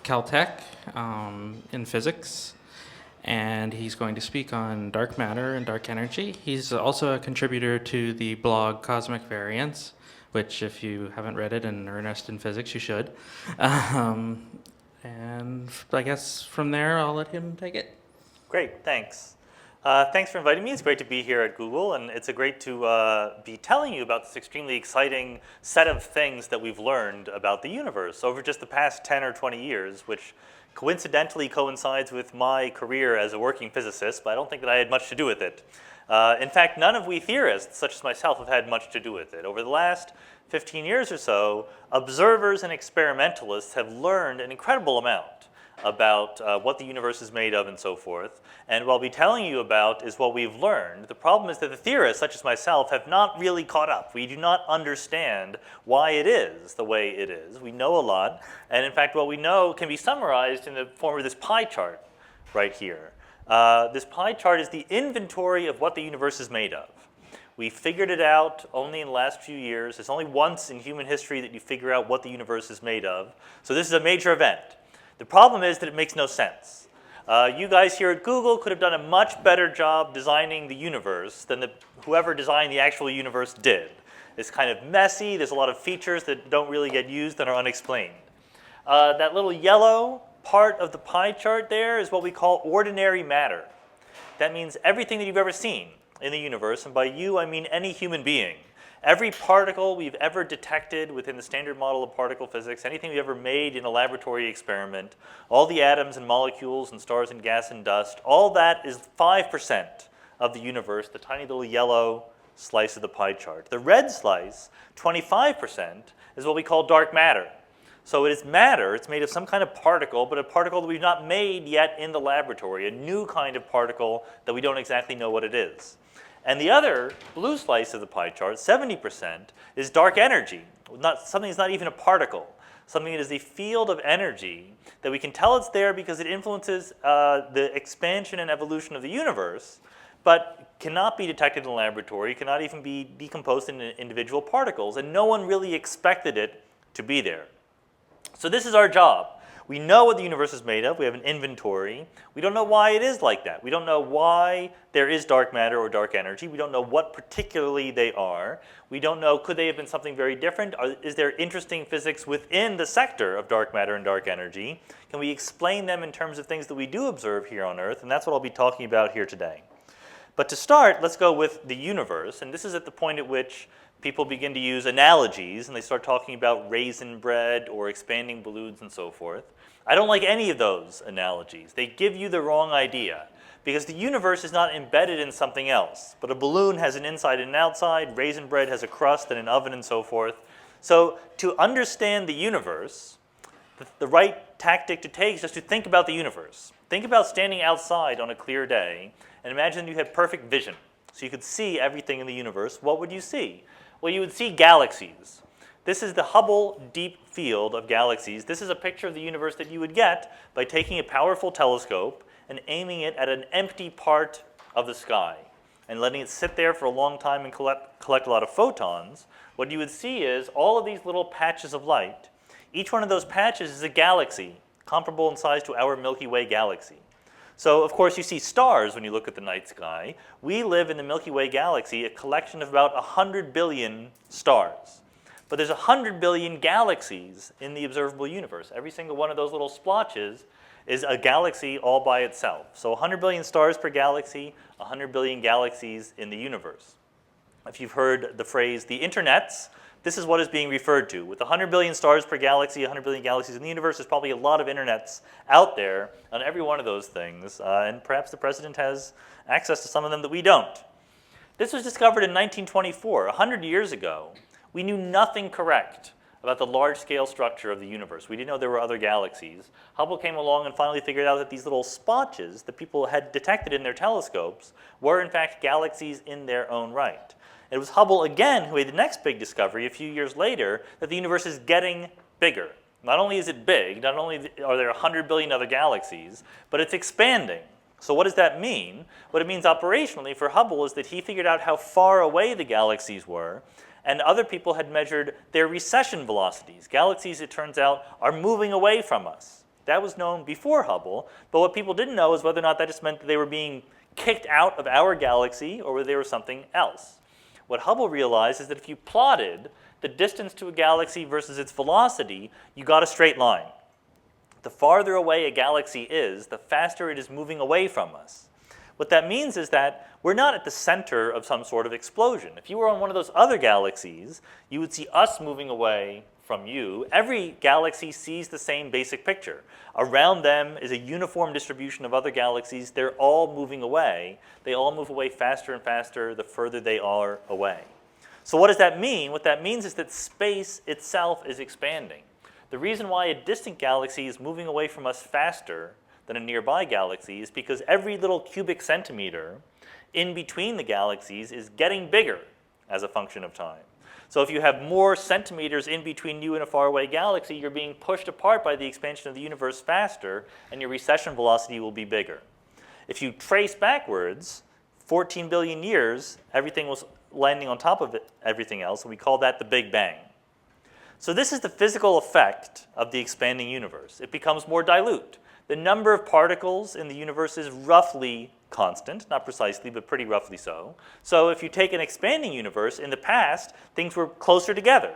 Caltech in physics, and he's going to speak on dark matter and dark energy. He's also a contributor to the blog Cosmic Variance, which if you haven't read it and are interested in physics, you should. And I guess from there, I'll let him take it. Great, thanks. Thanks for inviting me. It's great to be here at Google, and it's great to be telling you about this extremely exciting set of things that we've learned about the universe over just the past 10 or 20 years, which coincidentally coincides with my career as a working physicist, but I don't think that I had much to do with it. In fact, none of we theorists, such as myself, have had much to do with it. Over the last 15 years or so, observers and experimentalists have learned an incredible amount about what the universe is made of and so forth. And what I'll be telling you about is what we've learned. The problem is that the theorists, such as myself, have not really caught up. We do not understand why it is the way it is. We know a lot, and in fact what we know can be summarized in the form of this pie chart right here. This pie chart is the inventory of what the universe is made of. We figured it out only in the last few years. It's only once in human history that you figure out what the universe is made of. So this is a major event. The problem is that it makes no sense. You guys here at Google could have done a much better job designing the universe than whoever designed the actual universe did. It's kind of messy. There's a lot of features that don't really get used and are unexplained. That little yellow part of the pie chart there is what we call ordinary matter. That means everything that you've ever seen in the universe, and by you I mean any human being. Every particle we've ever detected within the standard model of particle physics, anything we've ever made in a laboratory experiment, all the atoms and molecules and stars and gas and dust, all that is 5% of the universe, the tiny little yellow slice of the pie chart. The red slice, 25%, is what we call dark matter. So it is matter. It's made of some kind of particle, but a particle that we've not made yet in the laboratory, a new kind of particle that we don't exactly know what it is. And the other blue slice of the pie chart, 70%, is dark energy. Something that's not even a particle. Something that is a field of energy that we can tell it's there because it influences the expansion and evolution of the universe, but cannot be detected in the laboratory, cannot even be decomposed into individual particles, and no one really expected it to be there. So this is our job. We know what the universe is made of. We have an inventory. We don't know why it is like that. We don't know why there is dark matter or dark energy. We don't know what particularly they are. We don't know, could they have been something very different? Is there interesting physics within the sector of dark matter and dark energy? Can we explain them in terms of things that we do observe here on Earth? And that's what I'll be talking about here today. But to start, let's go with the universe. And this is at the point at which people begin to use analogies, and they start talking about raisin bread or expanding balloons and so forth. I don't like any of those analogies. They give you the wrong idea, because the universe is not embedded in something else. But a balloon has an inside and an outside, raisin bread has a crust and an oven and so forth. So to understand the universe, the right tactic to take is just to think about the universe. Think about standing outside on a clear day, and imagine you had perfect vision. So you could see everything in the universe. What would you see? Well, you would see galaxies. This is the Hubble Deep Field of galaxies. This is a picture of the universe that you would get by taking a powerful telescope and aiming it at an empty part of the sky and letting it sit there for a long time and collect a lot of photons. What you would see is all of these little patches of light. Each one of those patches is a galaxy, comparable in size to our Milky Way galaxy. So, of course, you see stars when you look at the night sky. We live in the Milky Way galaxy, a collection of about 100 billion stars. But there's 100 billion galaxies in the observable universe. Every single one of those little splotches is a galaxy all by itself. So 100 billion stars per galaxy, 100 billion galaxies in the universe. If you've heard the phrase, the internets, this is what is being referred to. With 100 billion stars per galaxy, 100 billion galaxies in the universe, there's probably a lot of internets out there on every one of those things. And perhaps the president has access to some of them that we don't. This was discovered in 1924, 100 years ago. We knew nothing correct about the large-scale structure of the universe. We didn't know there were other galaxies. Hubble came along and finally figured out that these little splotches that people had detected in their telescopes were in fact galaxies in their own right. It was Hubble again who made the next big discovery a few years later that the universe is getting bigger. Not only is it big, not only are there 100 billion other galaxies, but it's expanding. So what does that mean? What it means operationally for Hubble is that he figured out how far away the galaxies were, and other people had measured their recession velocities. Galaxies, it turns out, are moving away from us. That was known before Hubble, but what people didn't know is whether or not that just meant that they were being kicked out of our galaxy or whether they were something else. What Hubble realized is that if you plotted the distance to a galaxy versus its velocity, you got a straight line. The farther away a galaxy is, the faster it is moving away from us. What that means is that we're not at the center of some sort of explosion. If you were on one of those other galaxies, you would see us moving away from you. Every galaxy sees the same basic picture. Around them is a uniform distribution of other galaxies. They're all moving away. They all move away faster and faster the further they are away. So what does that mean? What that means is that space itself is expanding. The reason why a distant galaxy is moving away from us faster than a nearby galaxy is because every little cubic centimeter in between the galaxies is getting bigger as a function of time. So if you have more centimeters in between you and a faraway galaxy, you're being pushed apart by the expansion of the universe faster, and your recession velocity will be bigger. If you trace backwards 14 billion years, everything was landing on top of everything else, and we call that the Big Bang. So this is the physical effect of the expanding universe. It becomes more dilute. The number of particles in the universe is roughly constant, not precisely, but pretty roughly so. So if you take an expanding universe, in the past, things were closer together.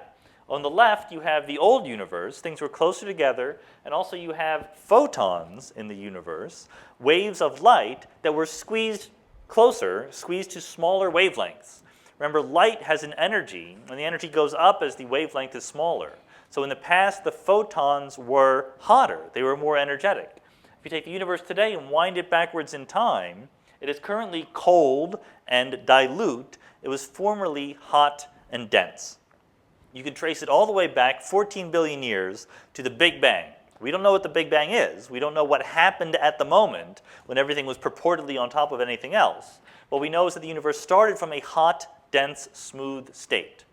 On the left, you have the old universe. Things were closer together, and also you have photons in the universe, waves of light that were squeezed closer, squeezed to smaller wavelengths. Remember, light has an energy, and the energy goes up as the wavelength is smaller. So in the past, the photons were hotter. They were more energetic. If you take the universe today and wind it backwards in time, it is currently cold and dilute. It was formerly hot and dense. You can trace it all the way back 14 billion years to the Big Bang. We don't know what the Big Bang is. We don't know what happened at the moment when everything was purportedly on top of anything else. What we know is that the universe started from a hot, dense, smooth state.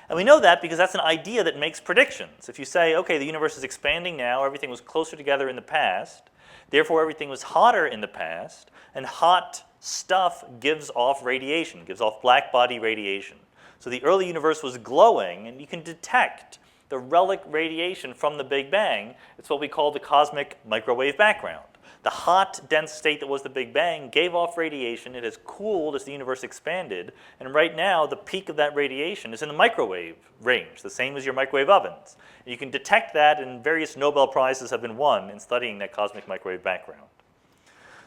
And we know that because that's an idea that makes predictions. If you say, okay, the universe is expanding now, everything was closer together in the past, therefore everything was hotter in the past, and hot stuff gives off radiation, gives off black body radiation. So the early universe was glowing, and you can detect the relic radiation from the Big Bang. It's what we call the cosmic microwave background. The hot, dense state that was the Big Bang gave off radiation. It has cooled as the universe expanded. And right now, the peak of that radiation is in the microwave range, the same as your microwave ovens. And you can detect that, and various Nobel Prizes have been won in studying that cosmic microwave background.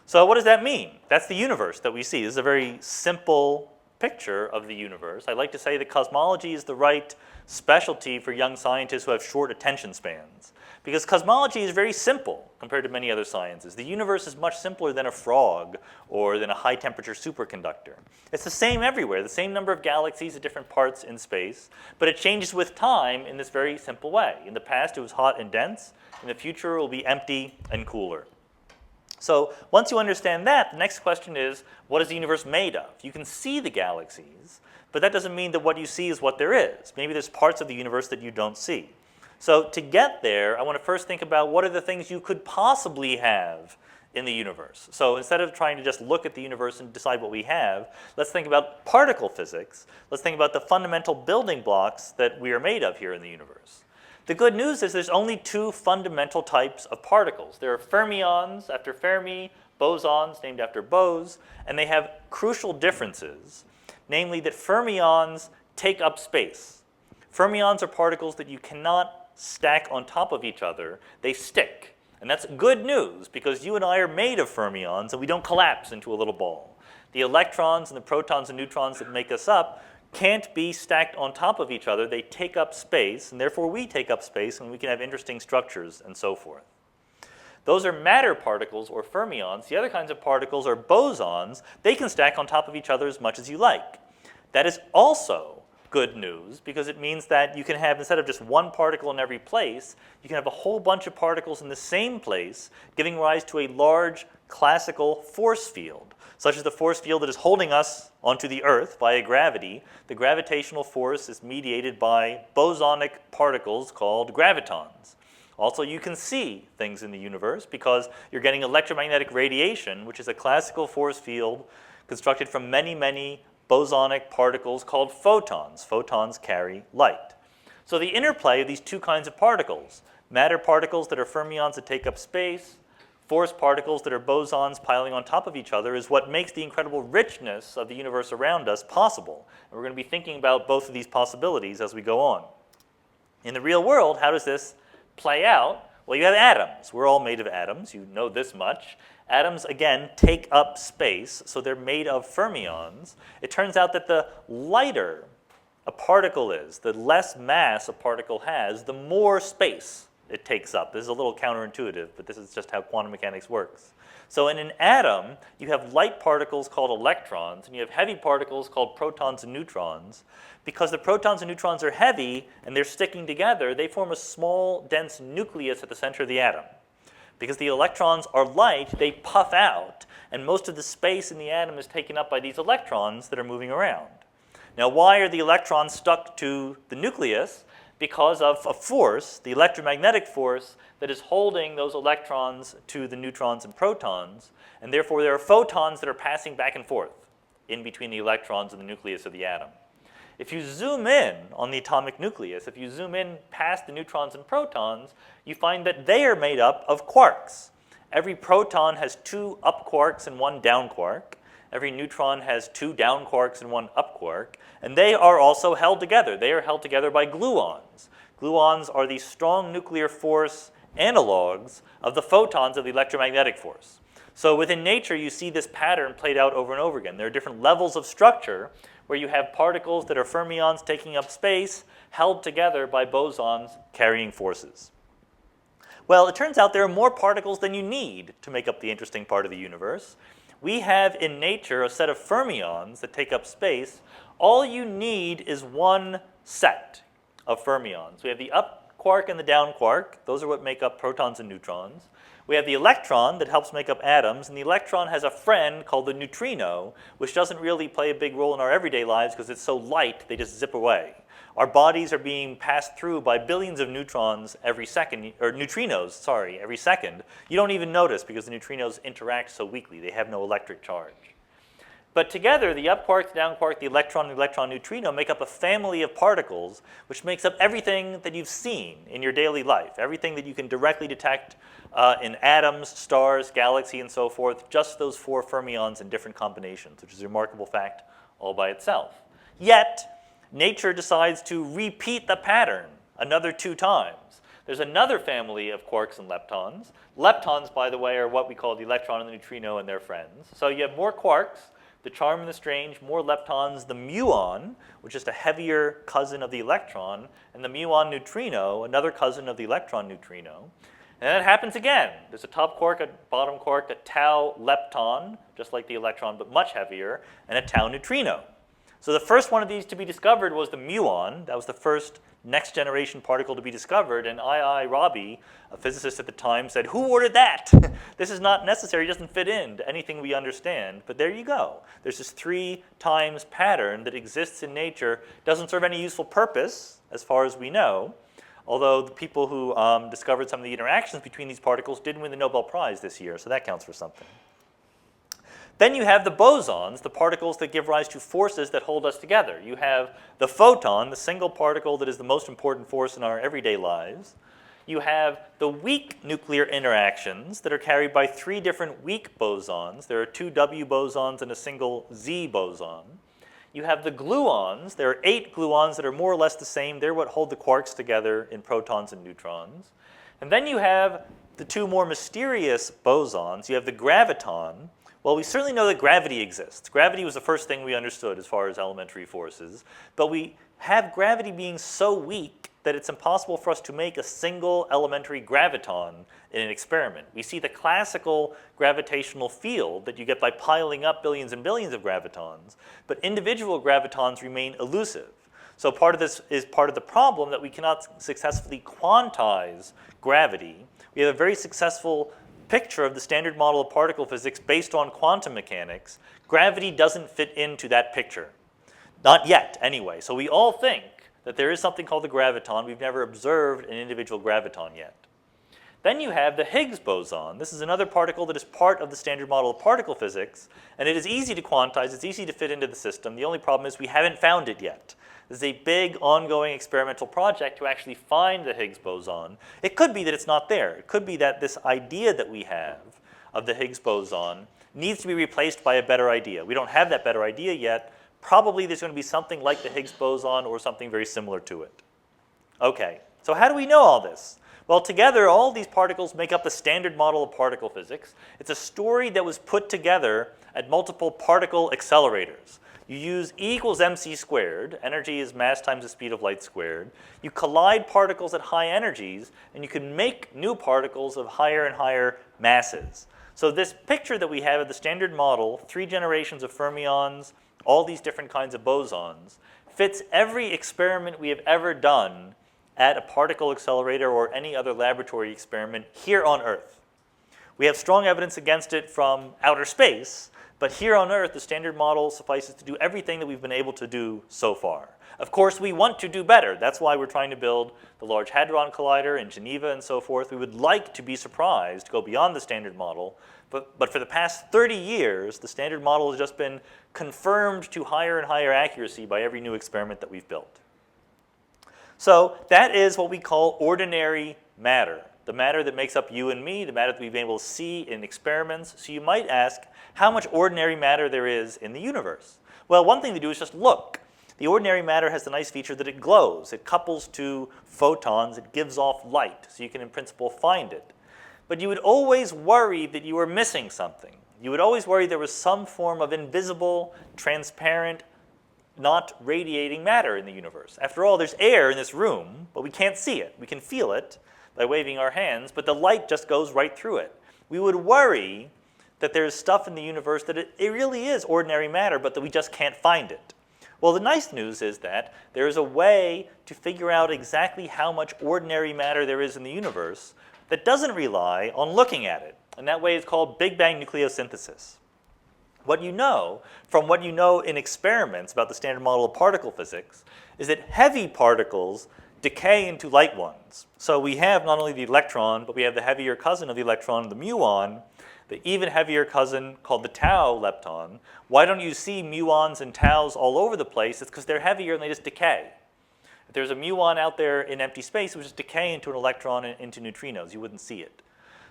So what does that mean? That's the universe that we see. This is a very simple picture of the universe. I like to say that cosmology is the right specialty for young scientists who have short attention spans. Because cosmology is very simple compared to many other sciences. The universe is much simpler than a frog or than a high-temperature superconductor. It's the same everywhere, the same number of galaxies at different parts in space, but it changes with time in this very simple way. In the past, it was hot and dense. In the future, it will be empty and cooler. So once you understand that, the next question is, what is the universe made of? You can see the galaxies, but that doesn't mean that what you see is what there is. Maybe there's parts of the universe that you don't see. So to get there, I want to first think about what are the things you could possibly have in the universe. So instead of trying to just look at the universe and decide what we have, let's think about particle physics. Let's think about the fundamental building blocks that we are made of here in the universe. The good news is there's only two fundamental types of particles. There are fermions after Fermi, bosons named after Bose, and they have crucial differences, namely that fermions take up space. Fermions are particles that you cannot stack on top of each other. They stick. And that's good news because you and I are made of fermions and we don't collapse into a little ball. The electrons and the protons and neutrons that make us up can't be stacked on top of each other. They take up space, and therefore we take up space, and we can have interesting structures and so forth. Those are matter particles, or fermions. The other kinds of particles are bosons. They can stack on top of each other as much as you like. That is also good news because it means that you can have, instead of just one particle in every place, you can have a whole bunch of particles in the same place, giving rise to a large classical force field, such as the force field that is holding us onto the Earth via gravity. The gravitational force is mediated by bosonic particles called gravitons. Also, you can see things in the universe because you're getting electromagnetic radiation, which is a classical force field constructed from many, many bosonic particles called photons. Photons carry light. So the interplay of these two kinds of particles, Matter particles that are fermions that take up space, force particles that are bosons piling on top of each other is what makes the incredible richness of the universe around us possible. And we're going to be thinking about both of these possibilities as we go on. In the real world, how does this play out? Well, you have atoms. We're all made of atoms. You know this much. Atoms, again, take up space, so they're made of fermions. It turns out that the lighter a particle is, the less mass a particle has, the more space it takes up. This is a little counterintuitive, but this is just how quantum mechanics works. So in an atom, you have light particles called electrons, and you have heavy particles called protons and neutrons. Because the protons and neutrons are heavy and they're sticking together, they form a small, dense nucleus at the center of the atom. Because the electrons are light, they puff out, and most of the space in the atom is taken up by these electrons that are moving around. Now, why are the electrons stuck to the nucleus? Because of a force, the electromagnetic force, that is holding those electrons to the neutrons and protons, and therefore there are photons that are passing back and forth in between the electrons and the nucleus of the atom. If you zoom in on the atomic nucleus, if you zoom in past the neutrons and protons, you find that they are made up of quarks. Every proton has 2 up quarks and 1 down quark. Every neutron has 2 down quarks and 1 up quark, and they are also held together. They are held together by gluons. Gluons are the strong nuclear force analogs of the photons of the electromagnetic force. So within nature, you see this pattern played out over and over again. There are different levels of structure where you have particles that are fermions taking up space, held together by bosons carrying forces. Well, it turns out there are more particles than you need to make up the interesting part of the universe. We have in nature a set of fermions that take up space. All you need is one set of fermions. We have the up quark and the down quark. Those are what make up protons and neutrons. We have the electron that helps make up atoms, and the electron has a friend called the neutrino, which doesn't really play a big role in our everyday lives because it's so light they just zip away. Our bodies are being passed through by billions of neutrons every second, or neutrinos, sorry, every second. You don't even notice because the neutrinos interact so weakly. They have no electric charge. But together, the up quark, the down quark, the electron, and the electron neutrino make up a family of particles which makes up everything that you've seen in your daily life, everything that you can directly detect in atoms, stars, galaxy, and so forth, just those 4 fermions in different combinations, which is a remarkable fact all by itself. Yet, nature decides to repeat the pattern another 2 times. There's another family of quarks and leptons. Leptons, by the way, are what we call the electron and the neutrino and their friends. So you have more quarks, the charm and the strange, more leptons, the muon, which is a heavier cousin of the electron, and the muon neutrino, another cousin of the electron neutrino. And then it happens again. There's a top quark, a bottom quark, a tau lepton, just like the electron, but much heavier, and a tau neutrino. So the first one of these to be discovered was the muon. That was the first next generation particle to be discovered, and I. Rabi, a physicist at the time, said, "Who ordered that? This is not necessary, it doesn't fit into anything we understand." But there you go. There's this 3 times pattern that exists in nature, doesn't serve any useful purpose, as far as we know, although the people who discovered some of the interactions between these particles did win the Nobel Prize this year, so that counts for something. Then you have the bosons, the particles that give rise to forces that hold us together. You have the photon, the single particle that is the most important force in our everyday lives. You have the weak nuclear interactions that are carried by 3 different weak bosons. There are 2 W bosons and a single Z boson. You have the gluons. There are 8 gluons that are more or less the same. They're what hold the quarks together in protons and neutrons. And then you have the 2 more mysterious bosons. You have the graviton. Well, we certainly know that gravity exists. Gravity was the first thing we understood as far as elementary forces. But we have gravity being so weak that it's impossible for us to make a single elementary graviton in an experiment. We see the classical gravitational field that you get by piling up billions and billions of gravitons, but individual gravitons remain elusive. So part of this is part of the problem that we cannot successfully quantize gravity. We have a very successful picture of the standard model of particle physics based on quantum mechanics. Gravity doesn't fit into that picture. Not yet, anyway. So we all think that there is something called the graviton. We've never observed an individual graviton yet. Then you have the Higgs boson. This is another particle that is part of the standard model of particle physics, and it is easy to quantize, it's easy to fit into the system. The only problem is we haven't found it yet. This is a big ongoing experimental project to actually find the Higgs boson. It could be that it's not there. It could be that this idea that we have of the Higgs boson needs to be replaced by a better idea. We don't have that better idea yet. Probably there's going to be something like the Higgs boson or something very similar to it. Okay, so how do we know all this? Well, together, all these particles make up the standard model of particle physics. It's a story that was put together at multiple particle accelerators. You use E equals mc squared. Energy is mass times the speed of light squared. You collide particles at high energies, and you can make new particles of higher and higher masses. So this picture that we have of the standard model, 3 generations of fermions, all these different kinds of bosons, fits every experiment we have ever done at a particle accelerator or any other laboratory experiment here on Earth. We have strong evidence against it from outer space, but here on Earth, the standard model suffices to do everything that we've been able to do so far. Of course, we want to do better. That's why we're trying to build the Large Hadron Collider in Geneva and so forth. We would like to be surprised, go beyond the standard model, but for the past 30 years, the standard model has just been confirmed to higher and higher accuracy by every new experiment that we've built. So that is what we call ordinary matter, the matter that makes up you and me, the matter that we've been able to see in experiments. So you might ask how much ordinary matter there is in the universe. Well, one thing to do is just look. The ordinary matter has the nice feature that it glows. It couples to photons. It gives off light, so you can in principle find it. But you would always worry that you were missing something. You would always worry there was some form of invisible, transparent, not radiating matter in the universe. After all, there's air in this room, but we can't see it. We can feel it by waving our hands, but the light just goes right through it. We would worry that there's stuff in the universe that it really is ordinary matter, but that we just can't find it. Well, the nice news is that there is a way to figure out exactly how much ordinary matter there is in the universe that doesn't rely on looking at it. And that way is called Big Bang nucleosynthesis. What you know, from what you know in experiments about the standard model of particle physics, is that heavy particles decay into light ones. So we have not only the electron, but we have the heavier cousin of the electron, the muon, the even heavier cousin called the tau lepton. Why don't you see muons and taus all over the place? It's because they're heavier and they just decay. If there's a muon out there in empty space, it would just decay into an electron and into neutrinos. You wouldn't see it.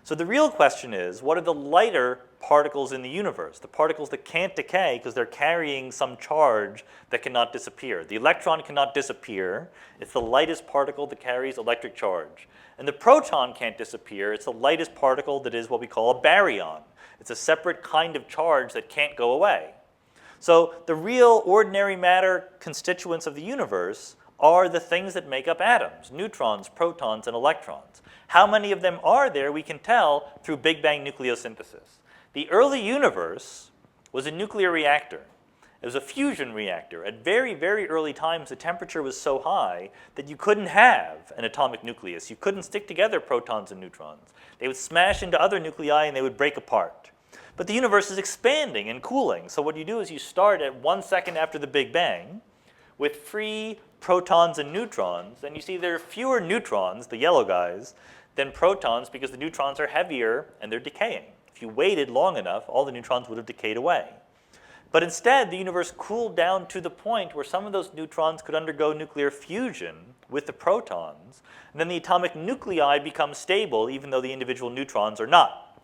So the real question is, what are the lighter particles in the universe? The particles that can't decay because they're carrying some charge that cannot disappear. The electron cannot disappear. It's the lightest particle that carries electric charge. And the proton can't disappear. It's the lightest particle that is what we call a baryon. It's a separate kind of charge that can't go away. So the real ordinary matter constituents of the universe are the things that make up atoms, neutrons, protons, and electrons. How many of them are there, we can tell through Big Bang nucleosynthesis. The early universe was a nuclear reactor. It was a fusion reactor. At very, very early times, the temperature was so high that you couldn't have an atomic nucleus. You couldn't stick together protons and neutrons. They would smash into other nuclei and they would break apart. But the universe is expanding and cooling. So what you do is you start at 1 second after the Big Bang with free protons and neutrons, and you see there are fewer neutrons, the yellow guys, than protons because the neutrons are heavier and they're decaying. If you waited long enough, all the neutrons would have decayed away. But instead, the universe cooled down to the point where some of those neutrons could undergo nuclear fusion with the protons, and then the atomic nuclei become stable even though the individual neutrons are not.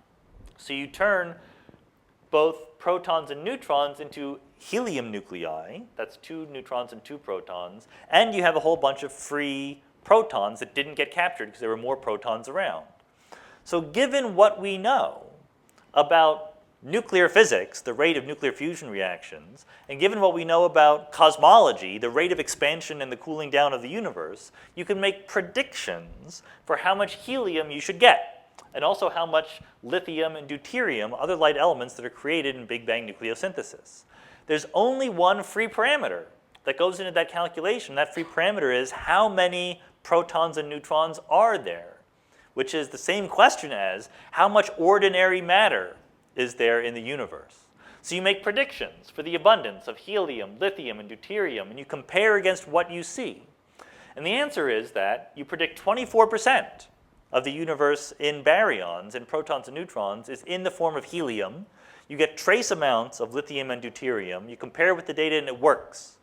So you turn both protons and neutrons into helium nuclei, that's 2 neutrons and 2 protons, and you have a whole bunch of free protons that didn't get captured because there were more protons around. So given what we know about nuclear physics, the rate of nuclear fusion reactions, and given what we know about cosmology, the rate of expansion and the cooling down of the universe, you can make predictions for how much helium you should get, and also how much lithium and deuterium, other light elements that are created in Big Bang nucleosynthesis. There's only one free parameter that goes into that calculation. That free parameter is how many protons and neutrons are there, which is the same question as how much ordinary matter is there in the universe. So you make predictions for the abundance of helium, lithium, and deuterium, and you compare against what you see. And the answer is that you predict 24% of the universe in baryons, in protons and neutrons, is in the form of helium. You get trace amounts of lithium and deuterium. You compare with the data and it works.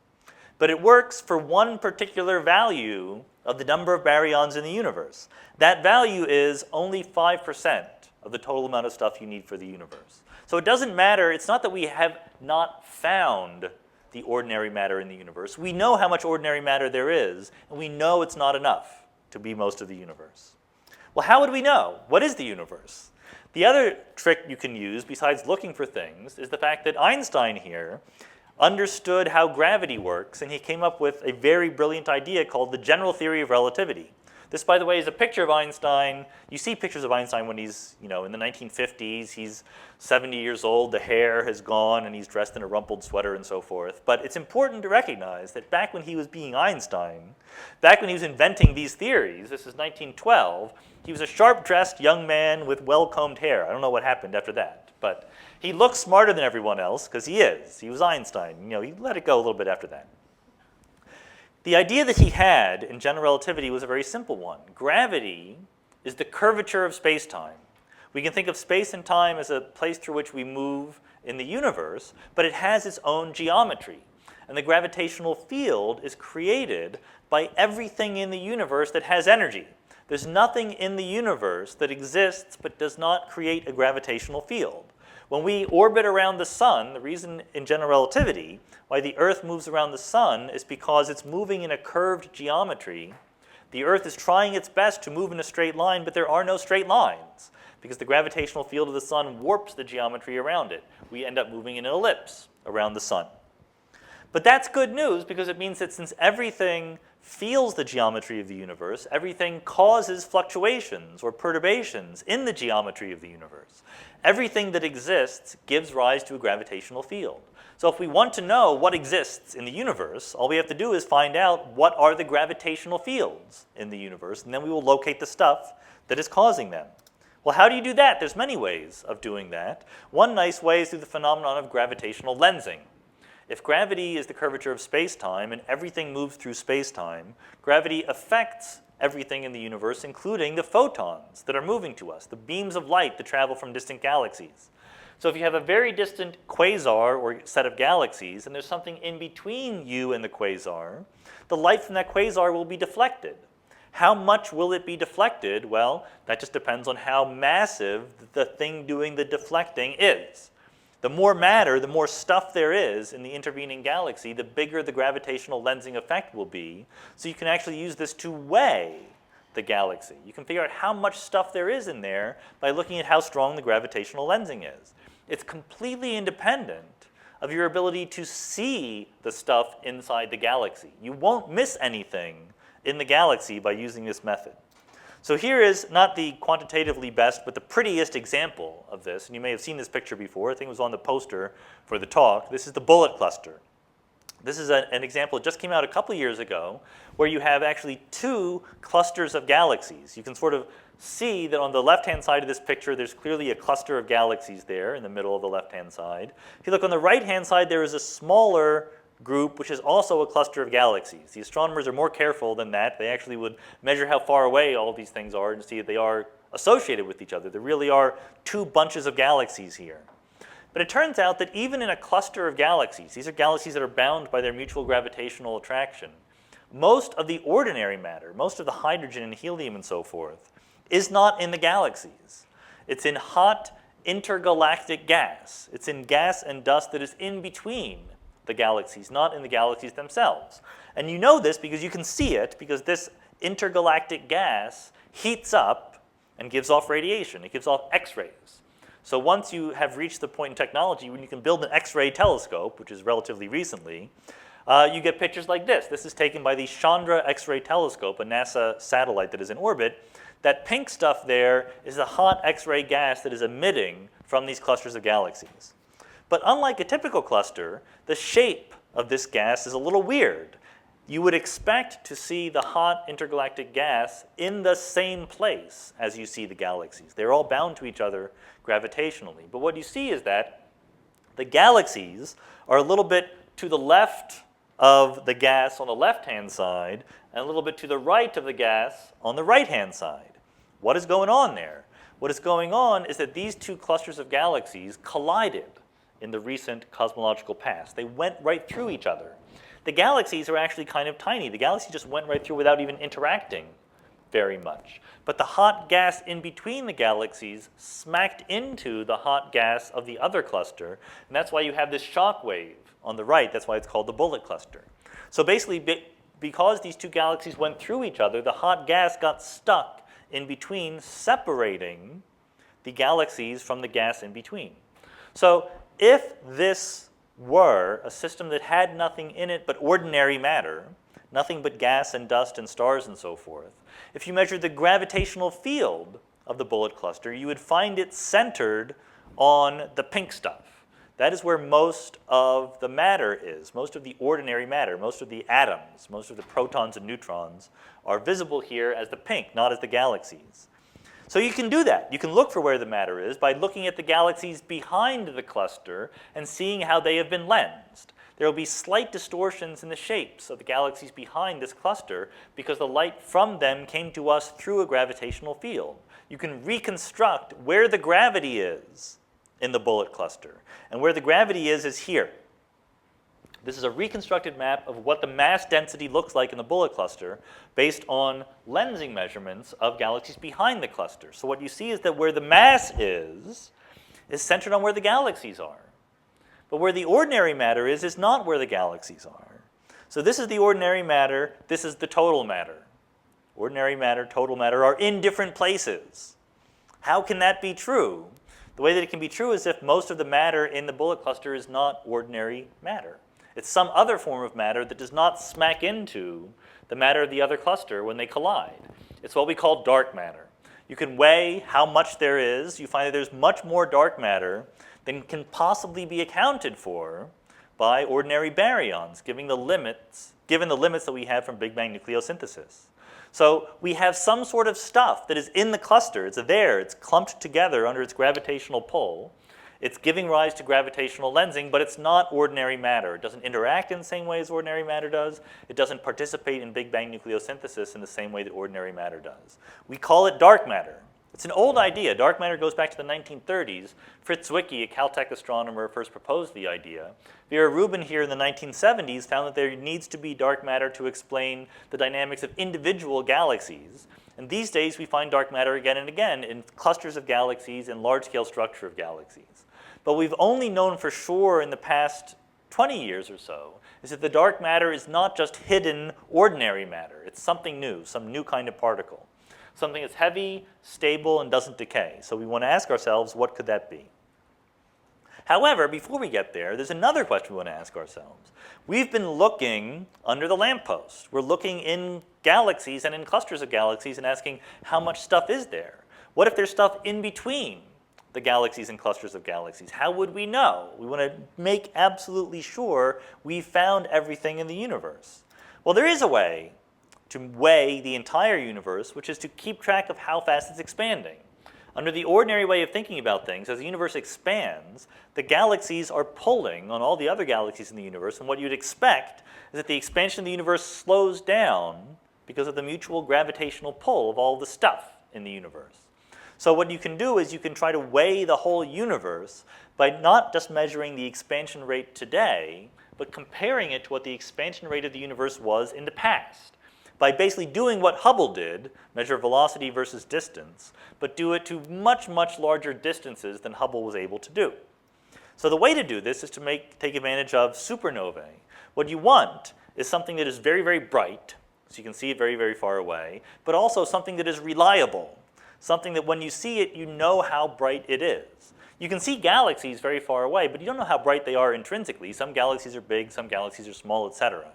But it works for one particular value of the number of baryons in the universe. That value is only 5% of the total amount of stuff you need for the universe. So it doesn't matter. It's not that we have not found the ordinary matter in the universe. We know how much ordinary matter there is, and we know it's not enough to be most of the universe. Well, how would we know? What is the universe? The other trick you can use, besides looking for things, is the fact that Einstein here understood how gravity works, and he came up with a very brilliant idea called the general theory of relativity. This, by the way, is a picture of Einstein. You see pictures of Einstein when he's, in the 1950s. He's 70 years old, the hair has gone, and he's dressed in a rumpled sweater and so forth. But it's important to recognize that back when he was being Einstein, back when he was inventing these theories, this is 1912, he was a sharp-dressed young man with well-combed hair. I don't know what happened after that. But he looked smarter than everyone else, because he is. He was Einstein. He let it go a little bit after that. The idea that he had in general relativity was a very simple one. Gravity is the curvature of space-time. We can think of space and time as a place through which we move in the universe, but it has its own geometry. And the gravitational field is created by everything in the universe that has energy. There's nothing in the universe that exists but does not create a gravitational field. When we orbit around the sun, the reason in general relativity why the Earth moves around the sun is because it's moving in a curved geometry. The Earth is trying its best to move in a straight line, but there are no straight lines because the gravitational field of the sun warps the geometry around it. We end up moving in an ellipse around the sun. But that's good news because it means that since everything feels the geometry of the universe, everything causes fluctuations or perturbations in the geometry of the universe. Everything that exists gives rise to a gravitational field. So if we want to know what exists in the universe, all we have to do is find out what are the gravitational fields in the universe, and then we will locate the stuff that is causing them. Well, how do you do that? There's many ways of doing that. One nice way is through the phenomenon of gravitational lensing. If gravity is the curvature of space-time and everything moves through space-time, gravity affects everything in the universe, including the photons that are moving to us, the beams of light that travel from distant galaxies. So if you have a very distant quasar or set of galaxies, and there's something in between you and the quasar, the light from that quasar will be deflected. How much will it be deflected? Well, that just depends on how massive the thing doing the deflecting is. The more matter, the more stuff there is in the intervening galaxy, the bigger the gravitational lensing effect will be. So you can actually use this to weigh the galaxy. You can figure out how much stuff there is in there by looking at how strong the gravitational lensing is. It's completely independent of your ability to see the stuff inside the galaxy. You won't miss anything in the galaxy by using this method. So here is not the quantitatively best, but the prettiest example of this. And you may have seen this picture before. I think it was on the poster for the talk. This is the bullet cluster. This is an example that just came out a couple years ago where you have actually two clusters of galaxies. You can sort of see that on the left-hand side of this picture, there's clearly a cluster of galaxies there in the middle of the left-hand side. If you look on the right-hand side, there is a smaller group, which is also a cluster of galaxies. The astronomers are more careful than that. They actually would measure how far away all of these things are and see that they are associated with each other. There really are two bunches of galaxies here. But it turns out that even in a cluster of galaxies, these are galaxies that are bound by their mutual gravitational attraction, most of the ordinary matter, most of the hydrogen and helium and so forth, is not in the galaxies. It's in hot intergalactic gas. It's in gas and dust that is in between the galaxies, not in the galaxies themselves. And you know this because you can see it, because this intergalactic gas heats up and gives off radiation. It gives off X-rays. So once you have reached the point in technology when you can build an X-ray telescope, which is relatively recently, you get pictures like this. This is taken by the Chandra X-ray telescope, a NASA satellite that is in orbit. That pink stuff there is the hot X-ray gas that is emitting from these clusters of galaxies. But unlike a typical cluster, the shape of this gas is a little weird. You would expect to see the hot intergalactic gas in the same place as you see the galaxies. They're all bound to each other gravitationally. But what you see is that the galaxies are a little bit to the left of the gas on the left-hand side and a little bit to the right of the gas on the right-hand side. What is going on there? What is going on is that these two clusters of galaxies collided in the recent cosmological past. They went right through each other. The galaxies are actually kind of tiny. The galaxy just went right through without even interacting very much. But the hot gas in between the galaxies smacked into the hot gas of the other cluster, and that's why you have this shock wave on the right. That's why it's called the bullet cluster. So basically, because these two galaxies went through each other, the hot gas got stuck in between, separating the galaxies from the gas in between. So if this were a system that had nothing in it but ordinary matter, nothing but gas and dust and stars and so forth, if you measured the gravitational field of the bullet cluster, you would find it centered on the pink stuff. That is where most of the matter is, most of the ordinary matter, most of the atoms, most of the protons and neutrons are visible here as the pink, not as the galaxies. So you can do that. You can look for where the matter is by looking at the galaxies behind the cluster and seeing how they have been lensed. There will be slight distortions in the shapes of the galaxies behind this cluster because the light from them came to us through a gravitational field. You can reconstruct where the gravity is in the bullet cluster. And where the gravity is here. This is a reconstructed map of what the mass density looks like in the bullet cluster based on lensing measurements of galaxies behind the cluster. So what you see is that where the mass is centered on where the galaxies are. But where the ordinary matter is not where the galaxies are. So this is the ordinary matter, this is the total matter. Ordinary matter, total matter are in different places. How can that be true? The way that it can be true is if most of the matter in the bullet cluster is not ordinary matter. It's some other form of matter that does not smack into the matter of the other cluster when they collide. It's what we call dark matter. You can weigh how much there is. You find that there's much more dark matter than can possibly be accounted for by ordinary baryons, given the limits that we have from Big Bang nucleosynthesis. So we have some sort of stuff that is in the cluster. It's there. It's clumped together under its gravitational pull. It's giving rise to gravitational lensing, but it's not ordinary matter. It doesn't interact in the same way as ordinary matter does. It doesn't participate in Big Bang nucleosynthesis in the same way that ordinary matter does. We call it dark matter. It's an old idea. Dark matter goes back to the 1930s. Fritz Zwicky, a Caltech astronomer, first proposed the idea. Vera Rubin here in the 1970s found that there needs to be dark matter to explain the dynamics of individual galaxies. And these days we find dark matter again and again in clusters of galaxies and large-scale structure of galaxies. But we've only known for sure in the past 20 years or so is that the dark matter is not just hidden ordinary matter. It's something new, some new kind of particle. Something that's heavy, stable, and doesn't decay. So we want to ask ourselves, what could that be? However, before we get there, there's another question we want to ask ourselves. We've been looking under the lamppost. We're looking in galaxies and in clusters of galaxies and asking how much stuff is there? What if there's stuff in between the galaxies and clusters of galaxies? How would we know? We want to make absolutely sure we've found everything in the universe. Well, there is a way to weigh the entire universe, which is to keep track of how fast it's expanding. Under the ordinary way of thinking about things, as the universe expands, the galaxies are pulling on all the other galaxies in the universe, and what you'd expect is that the expansion of the universe slows down because of the mutual gravitational pull of all the stuff in the universe. So what you can do is you can try to weigh the whole universe by not just measuring the expansion rate today, but comparing it to what the expansion rate of the universe was in the past. By basically doing what Hubble did, measure velocity versus distance, but do it to much, much larger distances than Hubble was able to do. So the way to do this is to take advantage of supernovae. What you want is something that is very, very bright, so you can see it very, very far away, but also something that is reliable, something that when you see it, you know how bright it is. You can see galaxies very far away, but you don't know how bright they are intrinsically. Some galaxies are big, some galaxies are small, etc.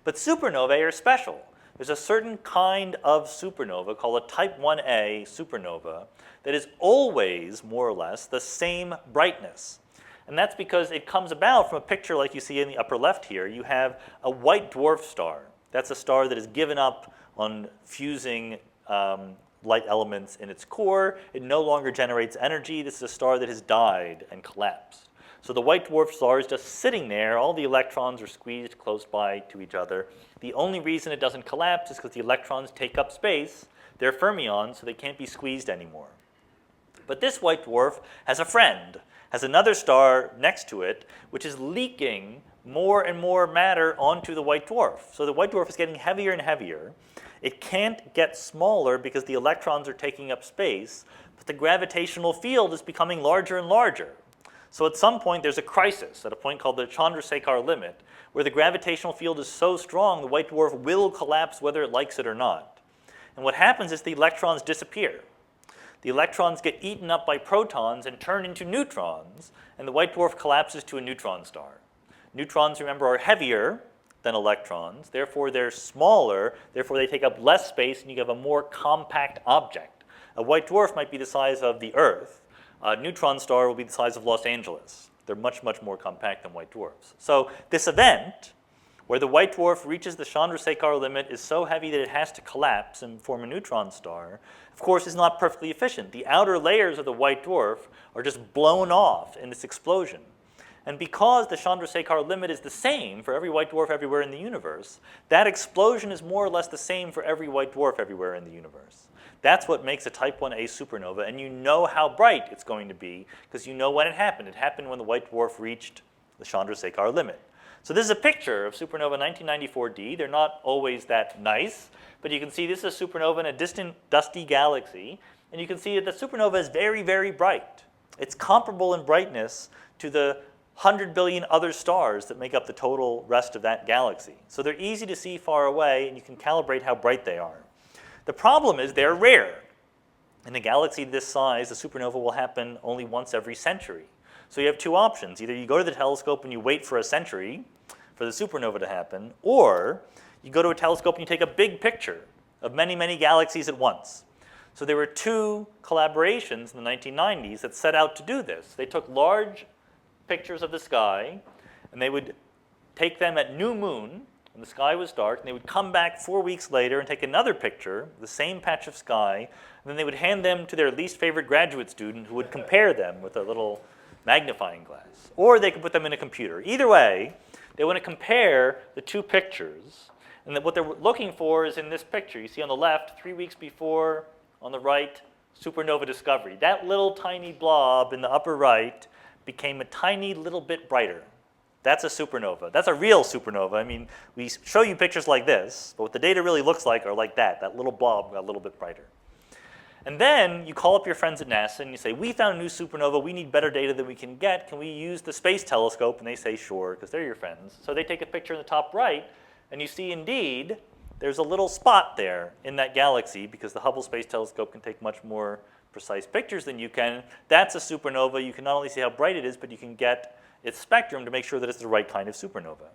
But supernovae are special. There's a certain kind of supernova called a type 1a supernova that is always, more or less, the same brightness. And that's because it comes about from a picture like you see in the upper left here. You have a white dwarf star. That's a star that has given up on fusing light elements in its core. It no longer generates energy. This is a star that has died and collapsed. So the white dwarf star is just sitting there. All the electrons are squeezed close by to each other. The only reason it doesn't collapse is because the electrons take up space. They're fermions, so they can't be squeezed anymore. But this white dwarf has a friend, has another star next to it, which is leaking more and more matter onto the white dwarf. So the white dwarf is getting heavier and heavier. It can't get smaller because the electrons are taking up space, but the gravitational field is becoming larger and larger. So at some point, there's a crisis at a point called the Chandrasekhar limit, where the gravitational field is so strong, the white dwarf will collapse whether it likes it or not. And what happens is the electrons disappear. The electrons get eaten up by protons and turn into neutrons, and the white dwarf collapses to a neutron star. Neutrons, remember, are heavier than electrons, therefore they're smaller, therefore they take up less space, and you have a more compact object. A white dwarf might be the size of the Earth. A neutron star will be the size of Los Angeles. They're much, much more compact than white dwarfs. So this event, where the white dwarf reaches the Chandrasekhar limit, is so heavy that it has to collapse and form a neutron star, of course, is not perfectly efficient. The outer layers of the white dwarf are just blown off in this explosion. And because the Chandrasekhar limit is the same for every white dwarf everywhere in the universe, that explosion is more or less the same for every white dwarf everywhere in the universe. That's what makes a type 1a supernova, and you know how bright it's going to be because you know when it happened. It happened when the white dwarf reached the Chandrasekhar limit. So this is a picture of supernova 1994d. They're not always that nice, but you can see this is a supernova in a distant, dusty galaxy, and you can see that the supernova is very, very bright. It's comparable in brightness to the 100 billion other stars that make up the total rest of that galaxy. So they're easy to see far away, and you can calibrate how bright they are. The problem is they're rare. In a galaxy this size, a supernova will happen only once every century. So you have two options. Either you go to the telescope and you wait for a century for the supernova to happen, or you go to a telescope and you take a big picture of many, many galaxies at once. So there were two collaborations in the 1990s that set out to do this. They took large pictures of the sky, and they would take them at new moon when the sky was dark, and they would come back 4 weeks later and take another picture, the same patch of sky, and then they would hand them to their least favorite graduate student who would compare them with a little magnifying glass. Or they could put them in a computer. Either way, they want to compare the two pictures, and what they're looking for is in this picture. You see on the left, 3 weeks before, on the right, supernova discovery. That little tiny blob in the upper right became a tiny little bit brighter. That's a supernova. That's a real supernova. I mean, we show you pictures like this, but what the data really looks like are like that. That little blob got a little bit brighter. And then you call up your friends at NASA and you say, we found a new supernova. We need better data than we can get. Can we use the space telescope? And they say, sure, because they're your friends. So they take a picture in the top right, and you see, indeed, there's a little spot there in that galaxy because the Hubble Space Telescope can take much more precise pictures than you can. That's a supernova. You can not only see how bright it is, but you can get its spectrum to make sure that it's the right kind of supernova.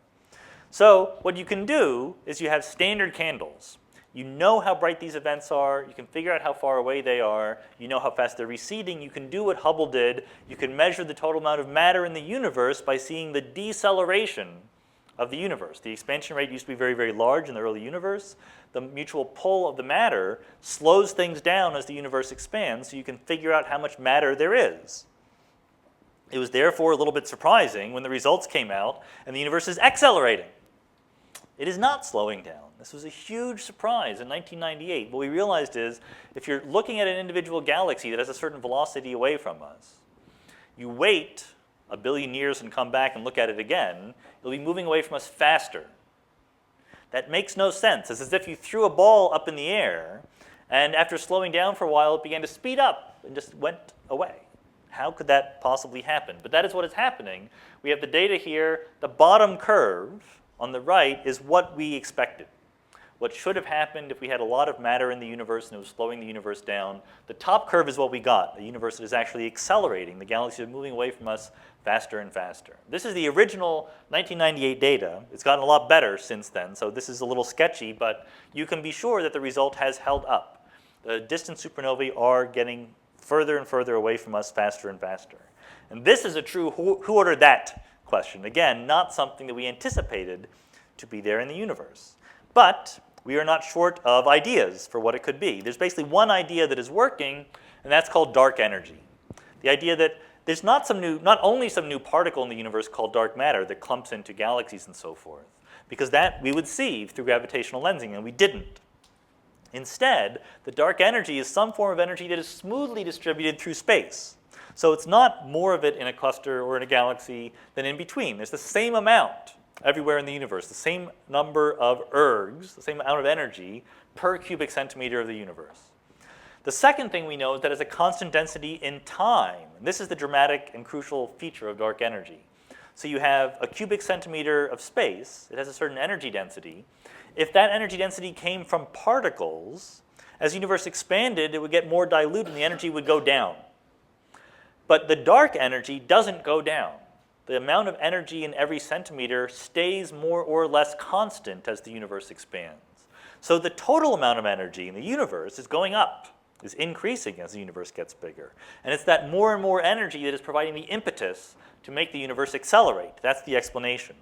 So what you can do is you have standard candles. You know how bright these events are. You can figure out how far away they are. You know how fast they're receding. You can do what Hubble did. You can measure the total amount of matter in the universe by seeing the deceleration of the universe. The expansion rate used to be very, very large in the early universe. The mutual pull of the matter slows things down as the universe expands, so you can figure out how much matter there is. It was therefore a little bit surprising when the results came out and the universe is accelerating. It is not slowing down. This was a huge surprise in 1998. What we realized is if you're looking at an individual galaxy that has a certain velocity away from us, you wait a billion years and come back and look at it again, it'll be moving away from us faster. That makes no sense. It's as if you threw a ball up in the air, and after slowing down for a while, it began to speed up and just went away. How could that possibly happen? But that is what is happening. We have the data here. The bottom curve on the right is what we expected. What should have happened if we had a lot of matter in the universe and it was slowing the universe down. The top curve is what we got. A universe that is actually accelerating. The galaxies are moving away from us faster and faster. This is the original 1998 data. It's gotten a lot better since then, so this is a little sketchy, but you can be sure that the result has held up. The distant supernovae are getting further and further away from us faster and faster. And this is a true who ordered that question. Again, not something that we anticipated to be there in the universe. But we are not short of ideas for what it could be. There's basically one idea that is working, and that's called dark energy. The idea that there's not only some new particle in the universe called dark matter that clumps into galaxies and so forth, because that we would see through gravitational lensing, and we didn't. Instead, the dark energy is some form of energy that is smoothly distributed through space. So it's not more of it in a cluster or in a galaxy than in between. There's the same amount everywhere in the universe, the same number of ergs, the same amount of energy per cubic centimeter of the universe. The second thing we know is that it's a constant density in time. This is the dramatic and crucial feature of dark energy. So you have a cubic centimeter of space. It has a certain energy density. If that energy density came from particles, as the universe expanded, it would get more dilute and the energy would go down. But the dark energy doesn't go down. The amount of energy in every centimeter stays more or less constant as the universe expands. So the total amount of energy in the universe is going up, is increasing as the universe gets bigger. And it's that more and more energy that is providing the impetus to make the universe accelerate. That's the explanation.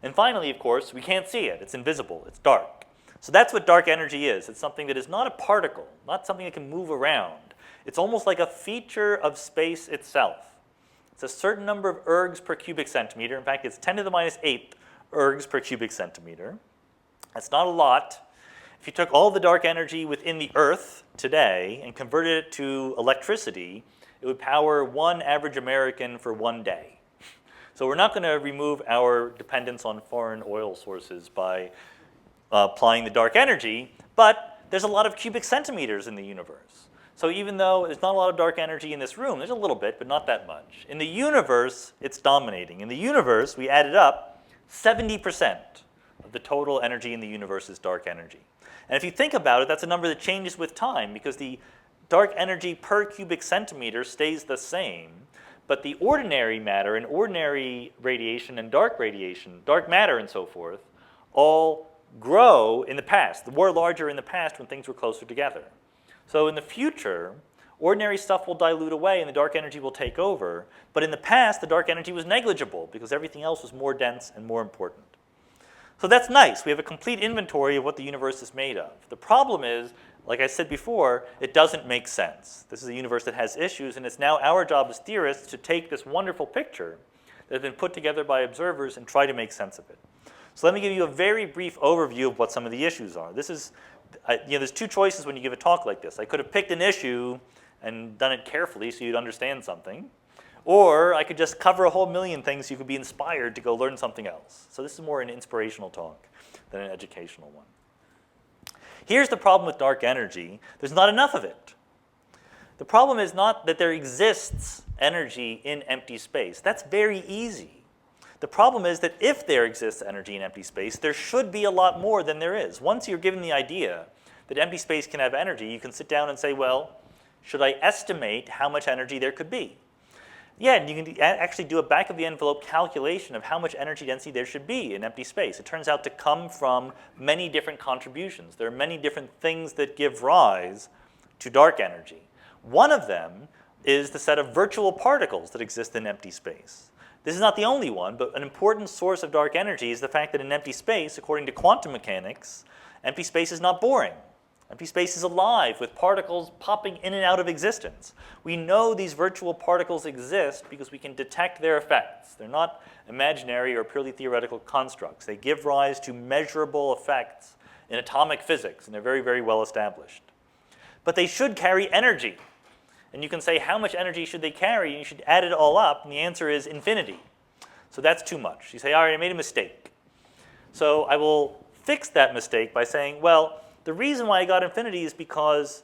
And finally, of course, we can't see it. It's invisible. It's dark. So that's what dark energy is. It's something that is not a particle, not something that can move around. It's almost like a feature of space itself. It's a certain number of ergs per cubic centimeter. In fact, it's 10 to the minus 8 ergs per cubic centimeter. That's not a lot. If you took all the dark energy within the Earth today and converted it to electricity, it would power one average American for one day. So we're not going to remove our dependence on foreign oil sources by applying the dark energy, but there's a lot of cubic centimeters in the universe. So even though there's not a lot of dark energy in this room, there's a little bit, but not that much. In the universe, it's dominating. In the universe, we added up 70% of the total energy in the universe is dark energy. And if you think about it, that's a number that changes with time because the dark energy per cubic centimeter stays the same, but the ordinary matter and ordinary radiation and dark matter and so forth, all grow in the past. Were larger in the past when things were closer together. So in the future, ordinary stuff will dilute away and the dark energy will take over, but in the past, the dark energy was negligible because everything else was more dense and more important. So that's nice. We have a complete inventory of what the universe is made of. The problem is, like I said before, it doesn't make sense. This is a universe that has issues, and it's now our job as theorists to take this wonderful picture that has been put together by observers and try to make sense of it. So let me give you a very brief overview of what some of the issues are. There's two choices when you give a talk like this. I could have picked an issue and done it carefully so you'd understand something. Or I could just cover a whole million things so you could be inspired to go learn something else. So this is more an inspirational talk than an educational one. Here's the problem with dark energy. There's not enough of it. The problem is not that there exists energy in empty space. That's very easy. The problem is that if there exists energy in empty space, there should be a lot more than there is. Once you're given the idea that empty space can have energy, you can sit down and say, well, should I estimate how much energy there could be? Yeah, and you can actually do a back-of-the-envelope calculation of how much energy density there should be in empty space. It turns out to come from many different contributions. There are many different things that give rise to dark energy. One of them is the set of virtual particles that exist in empty space. This is not the only one, but an important source of dark energy is the fact that in empty space, according to quantum mechanics, empty space is not boring. Empty space is alive with particles popping in and out of existence. We know these virtual particles exist because we can detect their effects. They're not imaginary or purely theoretical constructs. They give rise to measurable effects in atomic physics, and they're very, very well established. But they should carry energy. And you can say, how much energy should they carry? And you should add it all up, and the answer is infinity. So that's too much. You say, all right, I made a mistake. So I will fix that mistake by saying, well, the reason why I got infinity is because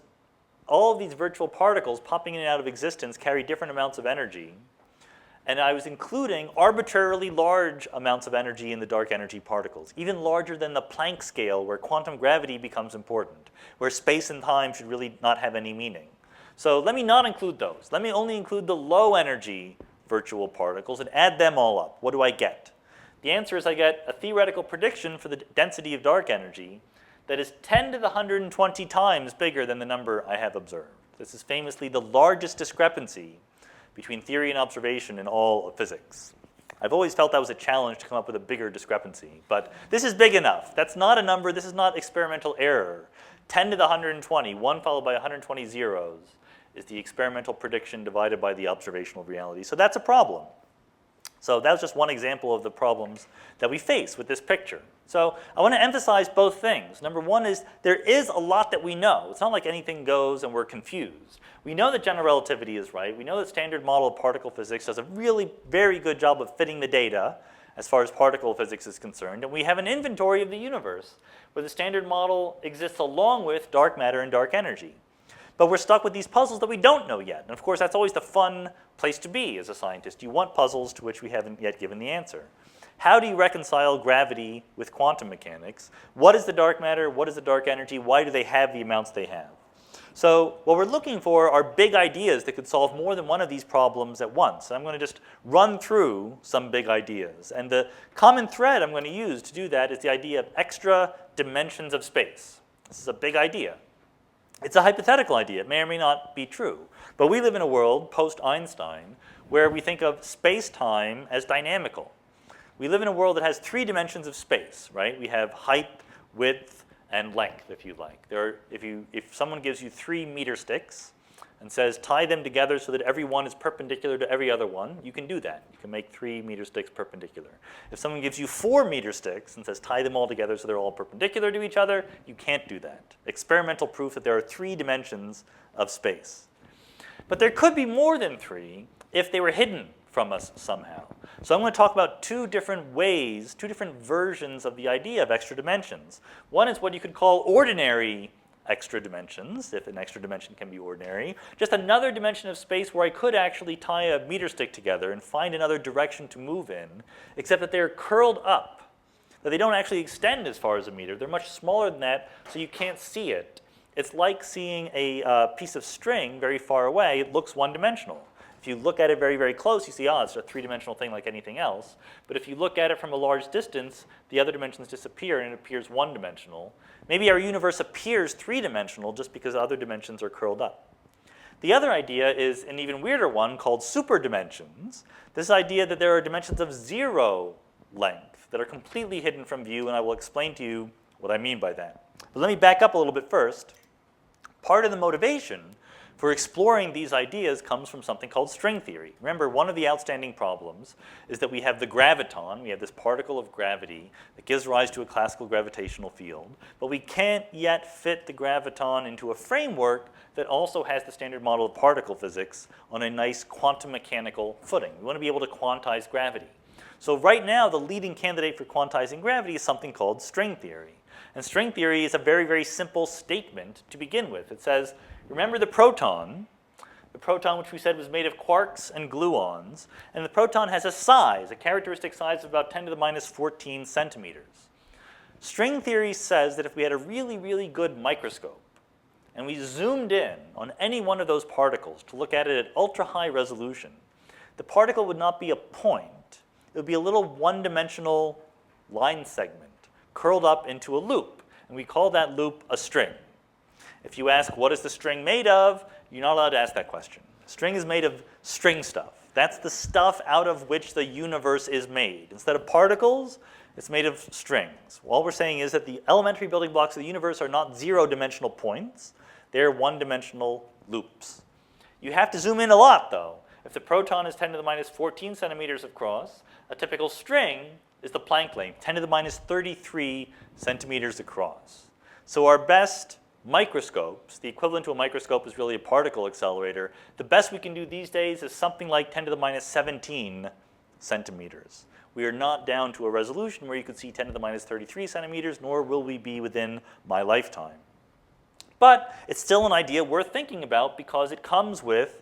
all of these virtual particles popping in and out of existence carry different amounts of energy. And I was including arbitrarily large amounts of energy in the dark energy particles, even larger than the Planck scale where quantum gravity becomes important, where space and time should really not have any meaning. So let me not include those. Let me only include the low energy virtual particles and add them all up. What do I get? The answer is I get a theoretical prediction for the density of dark energy that is 10 to the 120 times bigger than the number I have observed. This is famously the largest discrepancy between theory and observation in all of physics. I've always felt that was a challenge to come up with a bigger discrepancy, but this is big enough. That's not a number, this is not experimental error. 10 to the 120, 1 followed by 120 zeros, is the experimental prediction divided by the observational reality. So that's a problem. So that was just one example of the problems that we face with this picture. So I want to emphasize both things. Number one is there is a lot that we know. It's not like anything goes and we're confused. We know that general relativity is right. We know that standard model of particle physics does a really very good job of fitting the data as far as particle physics is concerned. And we have an inventory of the universe where the standard model exists along with dark matter and dark energy. But we're stuck with these puzzles that we don't know yet. And of course, that's always the fun place to be as a scientist. You want puzzles to which we haven't yet given the answer. How do you reconcile gravity with quantum mechanics? What is the dark matter? What is the dark energy? Why do they have the amounts they have? So what we're looking for are big ideas that could solve more than one of these problems at once. I'm going to just run through some big ideas. And the common thread I'm going to use to do that is the idea of extra dimensions of space. This is a big idea. It's a hypothetical idea. It may or may not be true. But we live in a world, post-Einstein, where we think of space-time as dynamical. We live in a world that has 3 dimensions of space, right? We have height, width, and length, if you like. If someone gives you 3 meter sticks and says tie them together so that every one is perpendicular to every other one, you can do that. You can make 3 meter sticks perpendicular. If someone gives you 4 meter sticks and says tie them all together so they're all perpendicular to each other, you can't do that. Experimental proof that there are 3 dimensions of space. But there could be more than 3 if they were hidden from us somehow. So I'm going to talk about 2 different ways, 2 different versions of the idea of extra dimensions. One is what you could call ordinary extra dimensions, if an extra dimension can be ordinary. Just another dimension of space where I could actually tie a meter stick together and find another direction to move in, except that they're curled up, that they don't actually extend as far as a meter. They're much smaller than that, so you can't see it. It's like seeing a piece of string very far away. It looks one-dimensional. If you look at it very, very close, you see, it's a 3-dimensional thing like anything else. But if you look at it from a large distance, the other dimensions disappear and it appears one-dimensional. Maybe our universe appears 3-dimensional just because other dimensions are curled up. The other idea is an even weirder one called superdimensions. This idea that there are dimensions of 0 length that are completely hidden from view, and I will explain to you what I mean by that. But let me back up a little bit first. Part of the motivation for exploring these ideas comes from something called string theory. Remember, one of the outstanding problems is that we have the graviton, we have this particle of gravity that gives rise to a classical gravitational field, but we can't yet fit the graviton into a framework that also has the standard model of particle physics on a nice quantum mechanical footing. We want to be able to quantize gravity. So right now, the leading candidate for quantizing gravity is something called string theory. And string theory is a very, very simple statement to begin with. It says, remember the proton which we said was made of quarks and gluons, and the proton has a size, a characteristic size of about 10 to the minus 14 centimeters. String theory says that if we had a really, really good microscope, and we zoomed in on any one of those particles to look at it at ultra-high resolution, the particle would not be a point. It would be a little one-dimensional line segment curled up into a loop, and we call that loop a string. If you ask, what is the string made of? You're not allowed to ask that question. String is made of string stuff. That's the stuff out of which the universe is made. Instead of particles, it's made of strings. All we're saying is that the elementary building blocks of the universe are not 0-dimensional points. They're one-dimensional loops. You have to zoom in a lot, though. If the proton is 10 to the minus 14 centimeters across, a typical string is the Planck length, 10 to the minus 33 centimeters across. So our best microscopes, the equivalent to a microscope is really a particle accelerator. The best we can do these days is something like 10 to the minus 17 centimeters. We are not down to a resolution where you could see 10 to the minus 33 centimeters, nor will we be within my lifetime. But it's still an idea worth thinking about because it comes with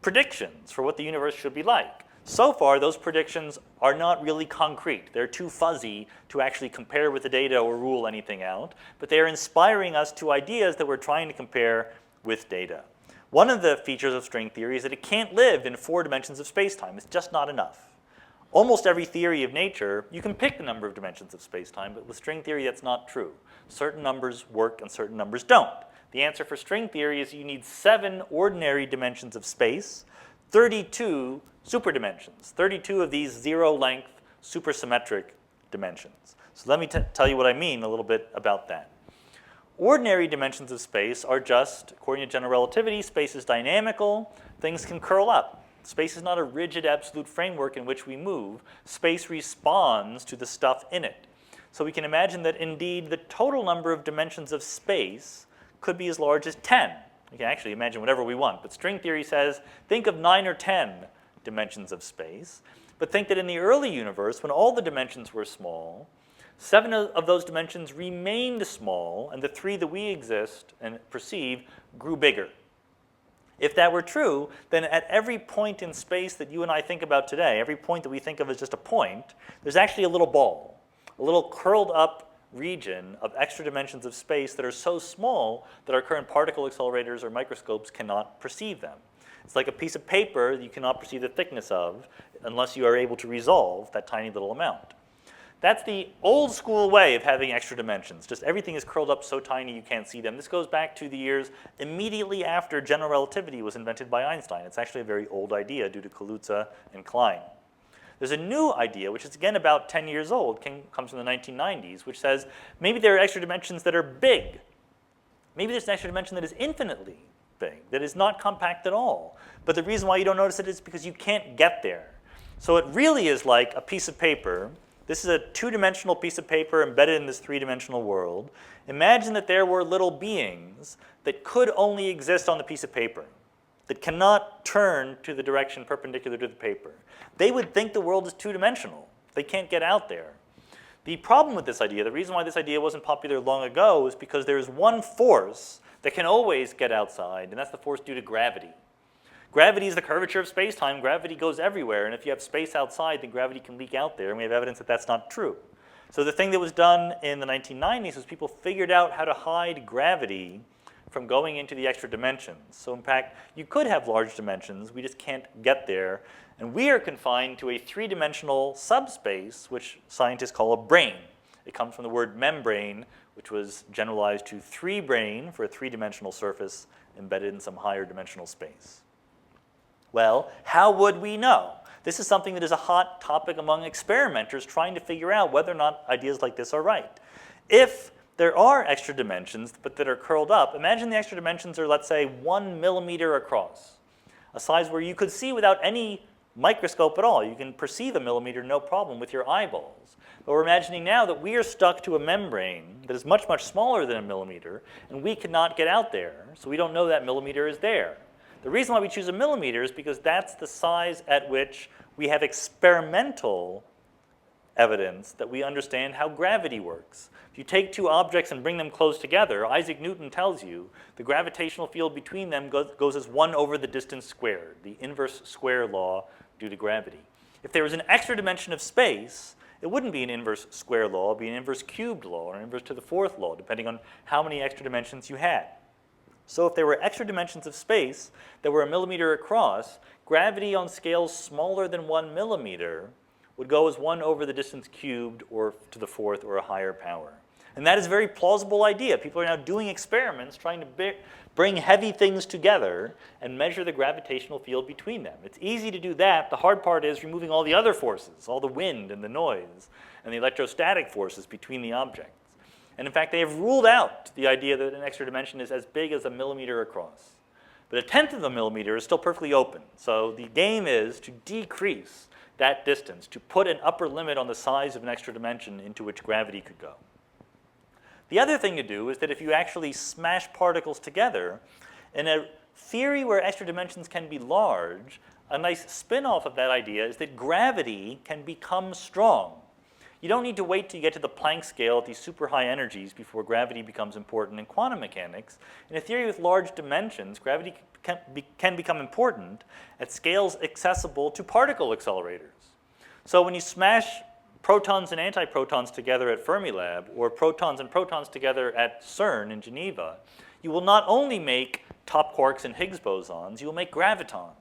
predictions for what the universe should be like. So far, those predictions are not really concrete. They're too fuzzy to actually compare with the data or rule anything out, but they are inspiring us to ideas that we're trying to compare with data. One of the features of string theory is that it can't live in 4 dimensions of space-time. It's just not enough. Almost every theory of nature, you can pick the number of dimensions of space-time, but with string theory, that's not true. Certain numbers work and certain numbers don't. The answer for string theory is you need 7 ordinary dimensions of space, 32 superdimensions, 32 of these 0-length supersymmetric dimensions. So let me tell you what I mean a little bit about that. Ordinary dimensions of space are just, according to general relativity, space is dynamical, things can curl up. Space is not a rigid absolute framework in which we move. Space responds to the stuff in it. So we can imagine that indeed the total number of dimensions of space could be as large as 10. We can actually imagine whatever we want, but string theory says think of 9 or 10 dimensions of space, but think that in the early universe, when all the dimensions were small, 7 of those dimensions remained small, and the 3 that we exist and perceive grew bigger. If that were true, then at every point in space that you and I think about today, every point that we think of as just a point, there's actually a little ball, a little curled up region of extra dimensions of space that are so small that our current particle accelerators or microscopes cannot perceive them. It's like a piece of paper that you cannot perceive the thickness of unless you are able to resolve that tiny little amount. That's the old school way of having extra dimensions. Just everything is curled up so tiny you can't see them. This goes back to the years immediately after general relativity was invented by Einstein. It's actually a very old idea due to Kaluza and Klein. There's a new idea, which is again about 10 years old, comes from the 1990s, which says maybe there are extra dimensions that are big. Maybe there's an extra dimension that is infinitely big, that is not compact at all. But the reason why you don't notice it is because you can't get there. So it really is like a piece of paper. This is a 2-dimensional piece of paper embedded in this 3-dimensional world. Imagine that there were little beings that could only exist on the piece of paper, that cannot turn to the direction perpendicular to the paper. They would think the world is 2-dimensional. They can't get out there. The problem with this idea, the reason why this idea wasn't popular long ago, is because there is one force that can always get outside, and that's the force due to gravity. Gravity is the curvature of space-time. Gravity goes everywhere, and if you have space outside, then gravity can leak out there, and we have evidence that that's not true. So the thing that was done in the 1990s was people figured out how to hide gravity from going into the extra dimensions. So in fact, you could have large dimensions, we just can't get there, and we are confined to a 3-dimensional subspace, which scientists call a brane. It comes from the word membrane, which was generalized to 3-brane for a 3-dimensional surface embedded in some higher dimensional space. Well, how would we know? This is something that is a hot topic among experimenters trying to figure out whether or not ideas like this are right. If there are extra dimensions, but that are curled up, imagine the extra dimensions are, let's say, 1 millimeter across, a size where you could see without any microscope at all. You can perceive a millimeter no problem with your eyeballs. But we're imagining now that we are stuck to a membrane that is much, much smaller than a millimeter, and we cannot get out there, so we don't know that millimeter is there. The reason why we choose a millimeter is because that's the size at which we have experimental evidence that we understand how gravity works. If you take 2 objects and bring them close together, Isaac Newton tells you the gravitational field between them goes as 1 over the distance squared, the inverse square law due to gravity. If there was an extra dimension of space, it wouldn't be an inverse square law, it would be an inverse cubed law or an inverse to the 4th law, depending on how many extra dimensions you had. So if there were extra dimensions of space that were a millimeter across, gravity on scales smaller than 1 millimeter would go as 1 over the distance cubed or to the 4th or a higher power. And that is a very plausible idea. People are now doing experiments trying to bring heavy things together and measure the gravitational field between them. It's easy to do that. The hard part is removing all the other forces, all the wind and the noise and the electrostatic forces between the objects. And in fact, they have ruled out the idea that an extra dimension is as big as a millimeter across. But 1/10 of a millimeter is still perfectly open. So the game is to decrease that distance, to put an upper limit on the size of an extra dimension into which gravity could go. The other thing to do is that if you actually smash particles together, in a theory where extra dimensions can be large, a nice spin-off of that idea is that gravity can become strong. You don't need to wait till you get to the Planck scale at these super high energies before gravity becomes important in quantum mechanics. In a theory with large dimensions, gravity can become important at scales accessible to particle accelerators. So when you smash protons and antiprotons together at Fermilab, or protons and protons together at CERN in Geneva, you will not only make top quarks and Higgs bosons, you will make gravitons.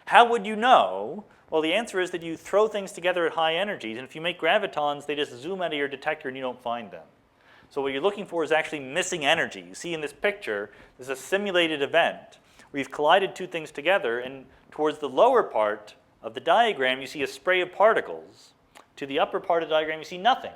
How would you know? Well, the answer is that you throw things together at high energies, and if you make gravitons, they just zoom out of your detector and you don't find them. So what you're looking for is actually missing energy. You see in this picture, there's a simulated event where you've collided 2 things together, and towards the lower part of the diagram, you see a spray of particles. To the upper part of the diagram, you see nothing.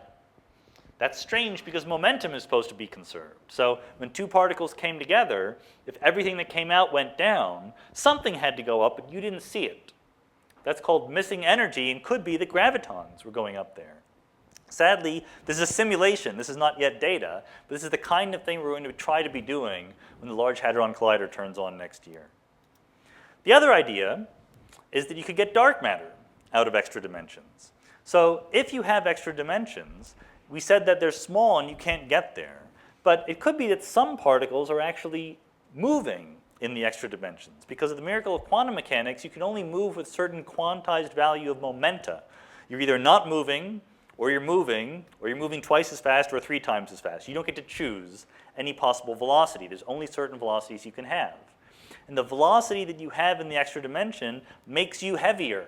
That's strange because momentum is supposed to be conserved. So when two particles came together, if everything that came out went down, something had to go up, but you didn't see it. That's called missing energy and could be the gravitons were going up there. Sadly, this is a simulation. This is not yet data, but this is the kind of thing we're going to try to be doing when the Large Hadron Collider turns on next year. The other idea is that you could get dark matter out of extra dimensions. So if you have extra dimensions, we said that they're small and you can't get there, but it could be that some particles are actually moving in the extra dimensions. Because of the miracle of quantum mechanics, you can only move with certain quantized value of momenta. You're either not moving, or you're moving twice as fast or 3 times as fast. You don't get to choose any possible velocity. There's only certain velocities you can have. And the velocity that you have in the extra dimension makes you heavier.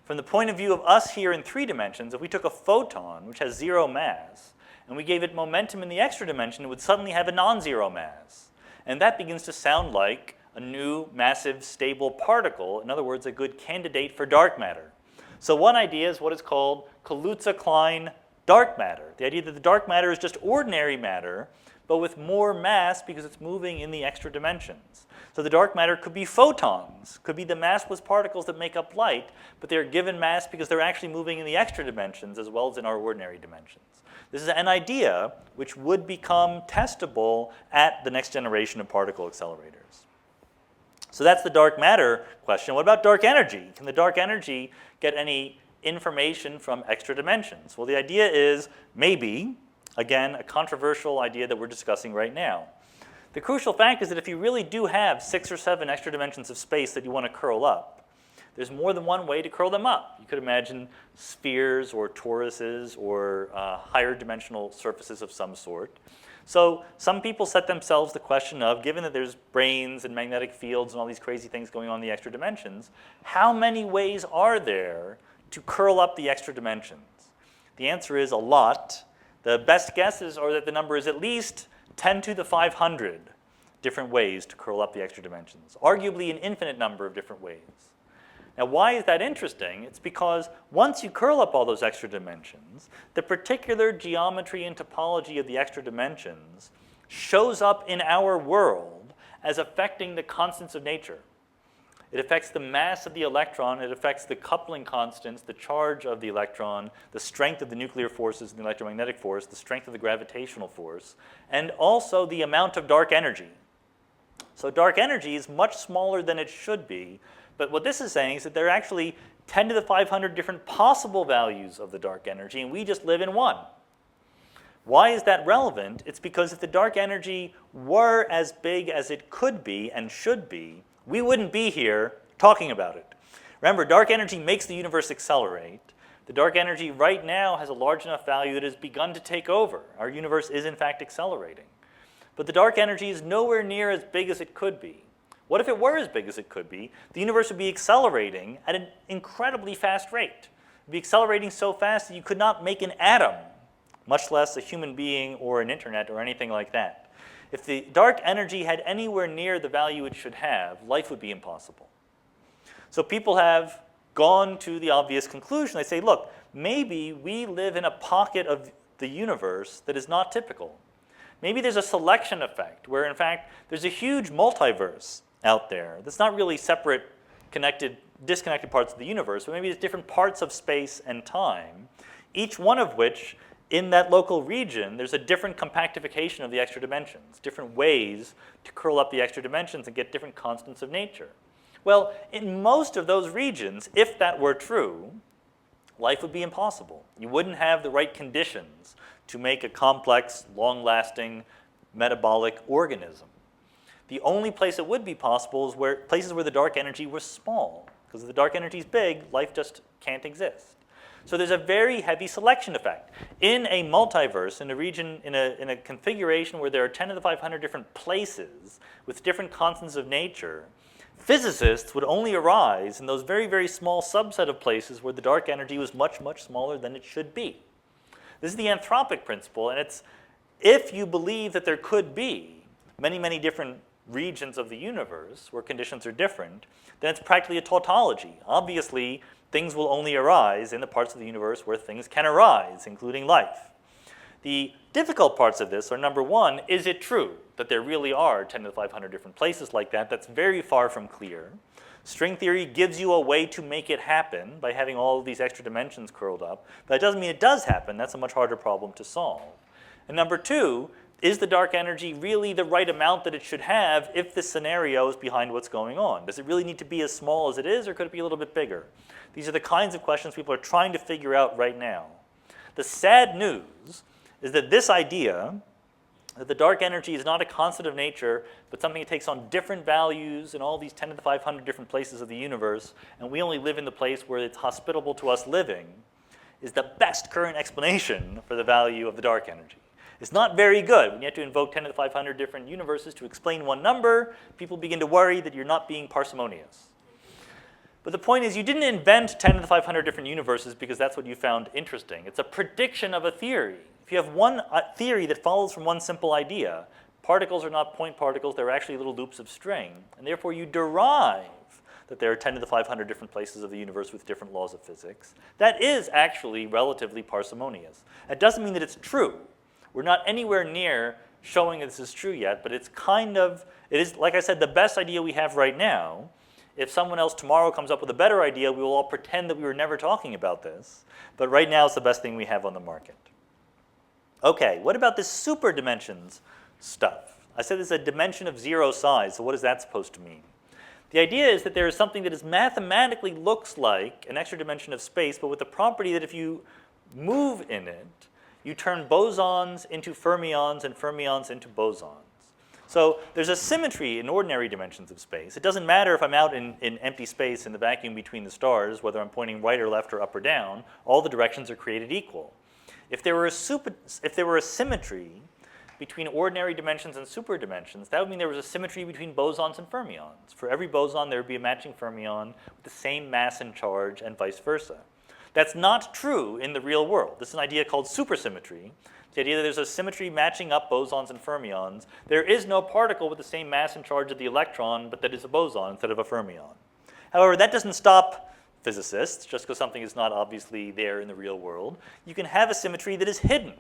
From the point of view of us here in 3 dimensions, if we took a photon, which has 0 mass, and we gave it momentum in the extra dimension, it would suddenly have a non-zero mass. And that begins to sound like a new, massive, stable particle, in other words, a good candidate for dark matter. So one idea is what is called Kaluza-Klein dark matter. The idea that the dark matter is just ordinary matter, but with more mass because it's moving in the extra dimensions. So the dark matter could be photons, could be the massless particles that make up light, but they're given mass because they're actually moving in the extra dimensions as well as in our ordinary dimensions. This is an idea which would become testable at the next generation of particle accelerators. So that's the dark matter question. What about dark energy? Can the dark energy get any information from extra dimensions? Well, the idea is maybe, again, a controversial idea that we're discussing right now. The crucial fact is that if you really do have 6 or 7 extra dimensions of space that you want to curl up, there's more than one way to curl them up. You could imagine spheres or toruses or higher dimensional surfaces of some sort. So some people set themselves the question of, given that there's branes and magnetic fields and all these crazy things going on in the extra dimensions, how many ways are there to curl up the extra dimensions? The answer is a lot. The best guesses are that the number is at least 10 to the 500 different ways to curl up the extra dimensions, arguably an infinite number of different ways. Now, why is that interesting? It's because once you curl up all those extra dimensions, the particular geometry and topology of the extra dimensions shows up in our world as affecting the constants of nature. It affects the mass of the electron, it affects the coupling constants, the charge of the electron, the strength of the nuclear forces and the electromagnetic force, the strength of the gravitational force, and also the amount of dark energy. So dark energy is much smaller than it should be, but what this is saying is that there are actually 10 to the 500 different possible values of the dark energy, and we just live in one. Why is that relevant? It's because if the dark energy were as big as it could be and should be, we wouldn't be here talking about it. Remember, dark energy makes the universe accelerate. The dark energy right now has a large enough value that it has begun to take over. Our universe is, in fact, accelerating. But the dark energy is nowhere near as big as it could be. What if it were as big as it could be? The universe would be accelerating at an incredibly fast rate. It would be accelerating so fast that you could not make an atom, much less a human being or an internet or anything like that. If the dark energy had anywhere near the value it should have, life would be impossible. So people have gone to the obvious conclusion. They say, look, maybe we live in a pocket of the universe that is not typical. Maybe there's a selection effect where, in fact, there's a huge multiverse out there that's not really separate, disconnected parts of the universe, but maybe it's different parts of space and time, each one of which, in that local region, there's a different compactification of the extra dimensions, different ways to curl up the extra dimensions and get different constants of nature. Well, in most of those regions, if that were true, life would be impossible. You wouldn't have the right conditions to make a complex, long-lasting, metabolic organism. The only place it would be possible is places where the dark energy was small. Because if the dark energy is big, life just can't exist. So there's a very heavy selection effect. In a multiverse, in a region, in a configuration where there are 10 to the 500 different places with different constants of nature, physicists would only arise in those very, very small subset of places where the dark energy was much, much smaller than it should be. This is the anthropic principle, and it's if you believe that there could be many, many different regions of the universe where conditions are different, then it's practically a tautology. Obviously, things will only arise in the parts of the universe where things can arise, including life. The difficult parts of this are, number one, is it true that there really are 10 to the 500 different places like that? That's very far from clear. String theory gives you a way to make it happen by having all of these extra dimensions curled up, but that doesn't mean it does happen. That's a much harder problem to solve. And number two, is the dark energy really the right amount that it should have if the scenario is behind what's going on? Does it really need to be as small as it is, or could it be a little bit bigger? These are the kinds of questions people are trying to figure out right now. The sad news is that this idea that the dark energy is not a constant of nature, but something that takes on different values in all these 10 to the 500 different places of the universe, and we only live in the place where it's hospitable to us living, is the best current explanation for the value of the dark energy. It's not very good. When you have to invoke 10 to the 500 different universes to explain one number, people begin to worry that you're not being parsimonious. But the point is, you didn't invent 10 to the 500 different universes because that's what you found interesting. It's a prediction of a theory. If you have one theory that follows from one simple idea, particles are not point particles, they're actually little loops of string, and therefore you derive that there are 10 to the 500 different places of the universe with different laws of physics. That is actually relatively parsimonious. It doesn't mean that it's true. We're not anywhere near showing that this is true yet, but it's kind of, it is, like I said, the best idea we have right now. If someone else tomorrow comes up with a better idea, we will all pretend that we were never talking about this. But right now, it's the best thing we have on the market. Okay, what about this super dimensions stuff? I said it's a dimension of zero size, so what is that supposed to mean? The idea is that there is something that is mathematically looks like an extra dimension of space, but with the property that if you move in it, you turn bosons into fermions and fermions into bosons. So there's a symmetry in ordinary dimensions of space. It doesn't matter if I'm out in empty space in the vacuum between the stars, whether I'm pointing right or left or up or down, all the directions are created equal. If there were a symmetry between ordinary dimensions and super dimensions, that would mean there was a symmetry between bosons and fermions. For every boson, there would be a matching fermion with the same mass and charge, and vice versa. That's not true in the real world. This is an idea called supersymmetry. The idea that there's a symmetry matching up bosons and fermions. There is no particle with the same mass and charge of the electron, but that is a boson instead of a fermion. However, that doesn't stop physicists, just because something is not obviously there in the real world. You can have a symmetry that is hidden.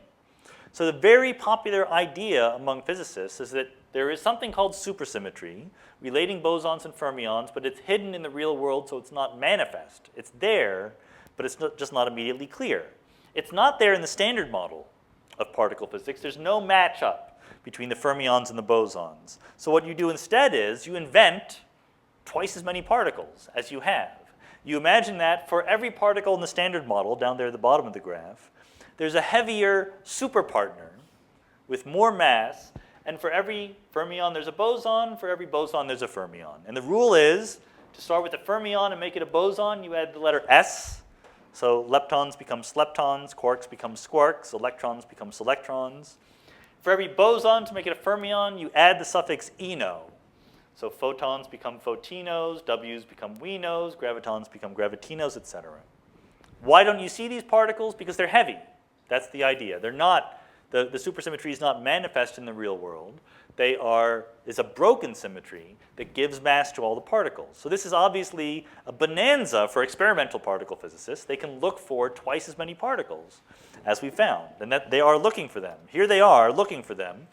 So the very popular idea among physicists is that there is something called supersymmetry, relating bosons and fermions, but it's hidden in the real world, so it's not manifest. It's there, but it's just not immediately clear. It's not there in the standard model of particle physics. There's no matchup between the fermions and the bosons. So what you do instead is you invent twice as many particles as you have. You imagine that for every particle in the standard model, down there at the bottom of the graph, there's a heavier superpartner with more mass, and for every fermion there's a boson, for every boson there's a fermion. And the rule is, to start with a fermion and make it a boson, you add the letter S. So leptons become sleptons, quarks become squarks, electrons become selectrons. For every boson, to make it a fermion, you add the suffix ino. So photons become photinos, W's become winos, gravitons become gravitinos, etc. Why don't you see these particles? Because they're heavy. That's the idea. They're not, the supersymmetry is not manifest in the real world. It's a broken symmetry that gives mass to all the particles. So this is obviously a bonanza for experimental particle physicists. They can look for twice as many particles as we found, and that they are looking for them. Here they are looking for them.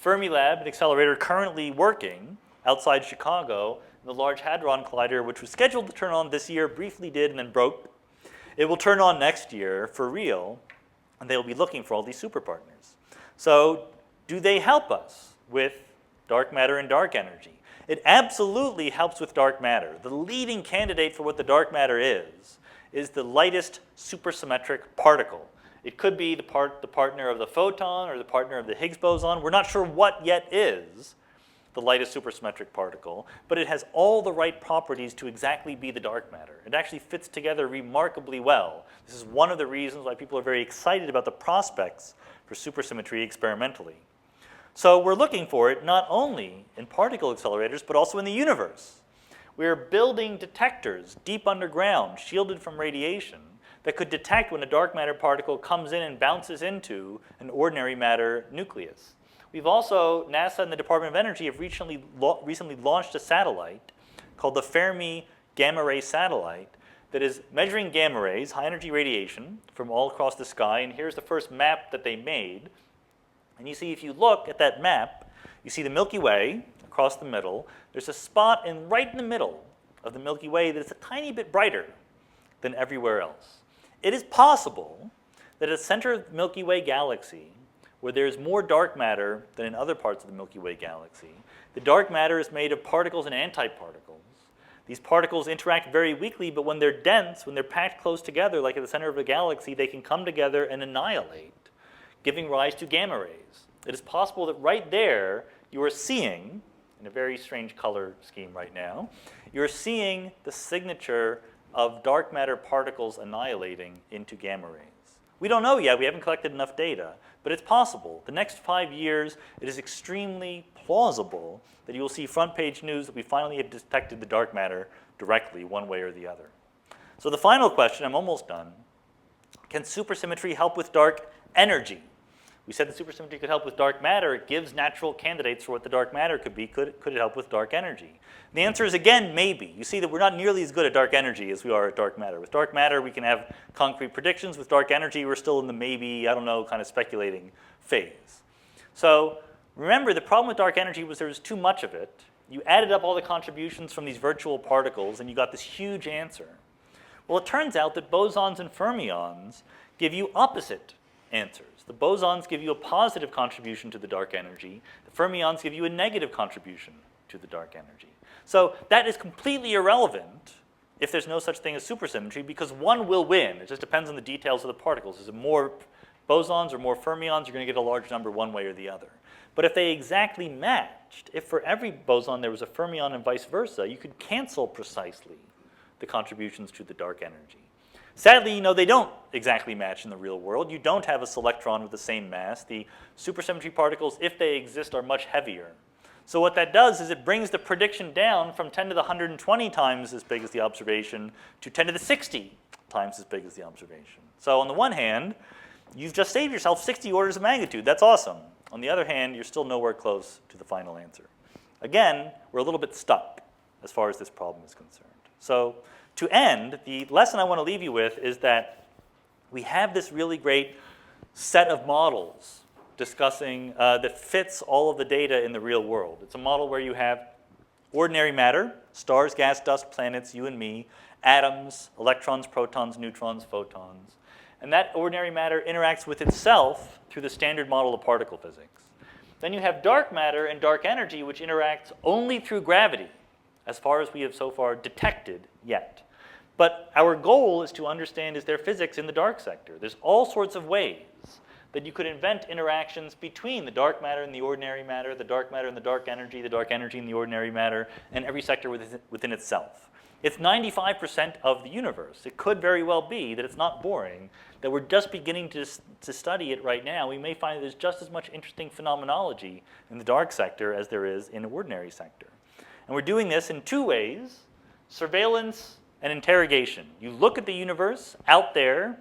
Fermilab, an accelerator currently working outside Chicago in the Large Hadron Collider, which was scheduled to turn on this year, briefly did and then broke. It will turn on next year for real, and they will be looking for all these superpartners. So do they help us with dark matter and dark energy? It absolutely helps with dark matter. The leading candidate for what the dark matter is the lightest supersymmetric particle. It could be the partner of the photon or the partner of the Higgs boson. We're not sure what yet is the lightest supersymmetric particle, but it has all the right properties to exactly be the dark matter. It actually fits together remarkably well. This is one of the reasons why people are very excited about the prospects for supersymmetry experimentally. So we're looking for it not only in particle accelerators, but also in the universe. We're building detectors deep underground, shielded from radiation, that could detect when a dark matter particle comes in and bounces into an ordinary matter nucleus. We've also, NASA and the Department of Energy have recently launched a satellite called the Fermi Gamma Ray Satellite that is measuring gamma rays, high energy radiation, from all across the sky. And here's the first map that they made. And you see, if you look at that map, you see the Milky Way across the middle. There's a spot right in the middle of the Milky Way that is a tiny bit brighter than everywhere else. It is possible that at the center of the Milky Way galaxy, where there's more dark matter than in other parts of the Milky Way galaxy, the dark matter is made of particles and antiparticles. These particles interact very weakly, but when they're dense, when they're packed close together, like at the center of a galaxy, they can come together and annihilate, giving rise to gamma rays. It is possible that right there, you are seeing, in a very strange color scheme right now, you're seeing the signature of dark matter particles annihilating into gamma rays. We don't know yet. We haven't collected enough data, but it's possible. The next 5 years, it is extremely plausible that you will see front page news that we finally have detected the dark matter directly, one way or the other. So the final question, I'm almost done. Can supersymmetry help with dark energy? We said that supersymmetry could help with dark matter. It gives natural candidates for what the dark matter could be. Could it help with dark energy? The answer is, again, maybe. You see that we're not nearly as good at dark energy as we are at dark matter. With dark matter, we can have concrete predictions. With dark energy, we're still in the maybe, I don't know, kind of speculating phase. So remember, the problem with dark energy was there was too much of it. You added up all the contributions from these virtual particles, and you got this huge answer. Well, it turns out that bosons and fermions give you opposite answers. The bosons give you a positive contribution to the dark energy. The fermions give you a negative contribution to the dark energy. So that is completely irrelevant if there's no such thing as supersymmetry, because one will win. It just depends on the details of the particles. Is it more bosons or more fermions? You're going to get a large number one way or the other. But if they exactly matched, if for every boson there was a fermion and vice versa, you could cancel precisely the contributions to the dark energy. Sadly, they don't exactly match in the real world. You don't have a selectron with the same mass. The supersymmetry particles, if they exist, are much heavier. So what that does is it brings the prediction down from 10 to the 120 times as big as the observation to 10 to the 60 times as big as the observation. So on the one hand, you've just saved yourself 60 orders of magnitude. That's awesome. On the other hand, you're still nowhere close to the final answer. Again, we're a little bit stuck as far as this problem is concerned. So to end, the lesson I want to leave you with is that we have this really great set of models discussing that fits all of the data in the real world. It's a model where you have ordinary matter, stars, gas, dust, planets, you and me, atoms, electrons, protons, neutrons, photons. And that ordinary matter interacts with itself through the standard model of particle physics. Then you have dark matter and dark energy, which interacts only through gravity, as far as we have so far detected yet. But our goal is to understand, is there physics in the dark sector? There's all sorts of ways that you could invent interactions between the dark matter and the ordinary matter, the dark matter and the dark energy and the ordinary matter, and every sector within itself. It's 95% of the universe. It could very well be that it's not boring, that we're just beginning to study it right now. We may find that there's just as much interesting phenomenology in the dark sector as there is in the ordinary sector. And we're doing this in two ways: surveillance and interrogation. You look at the universe out there,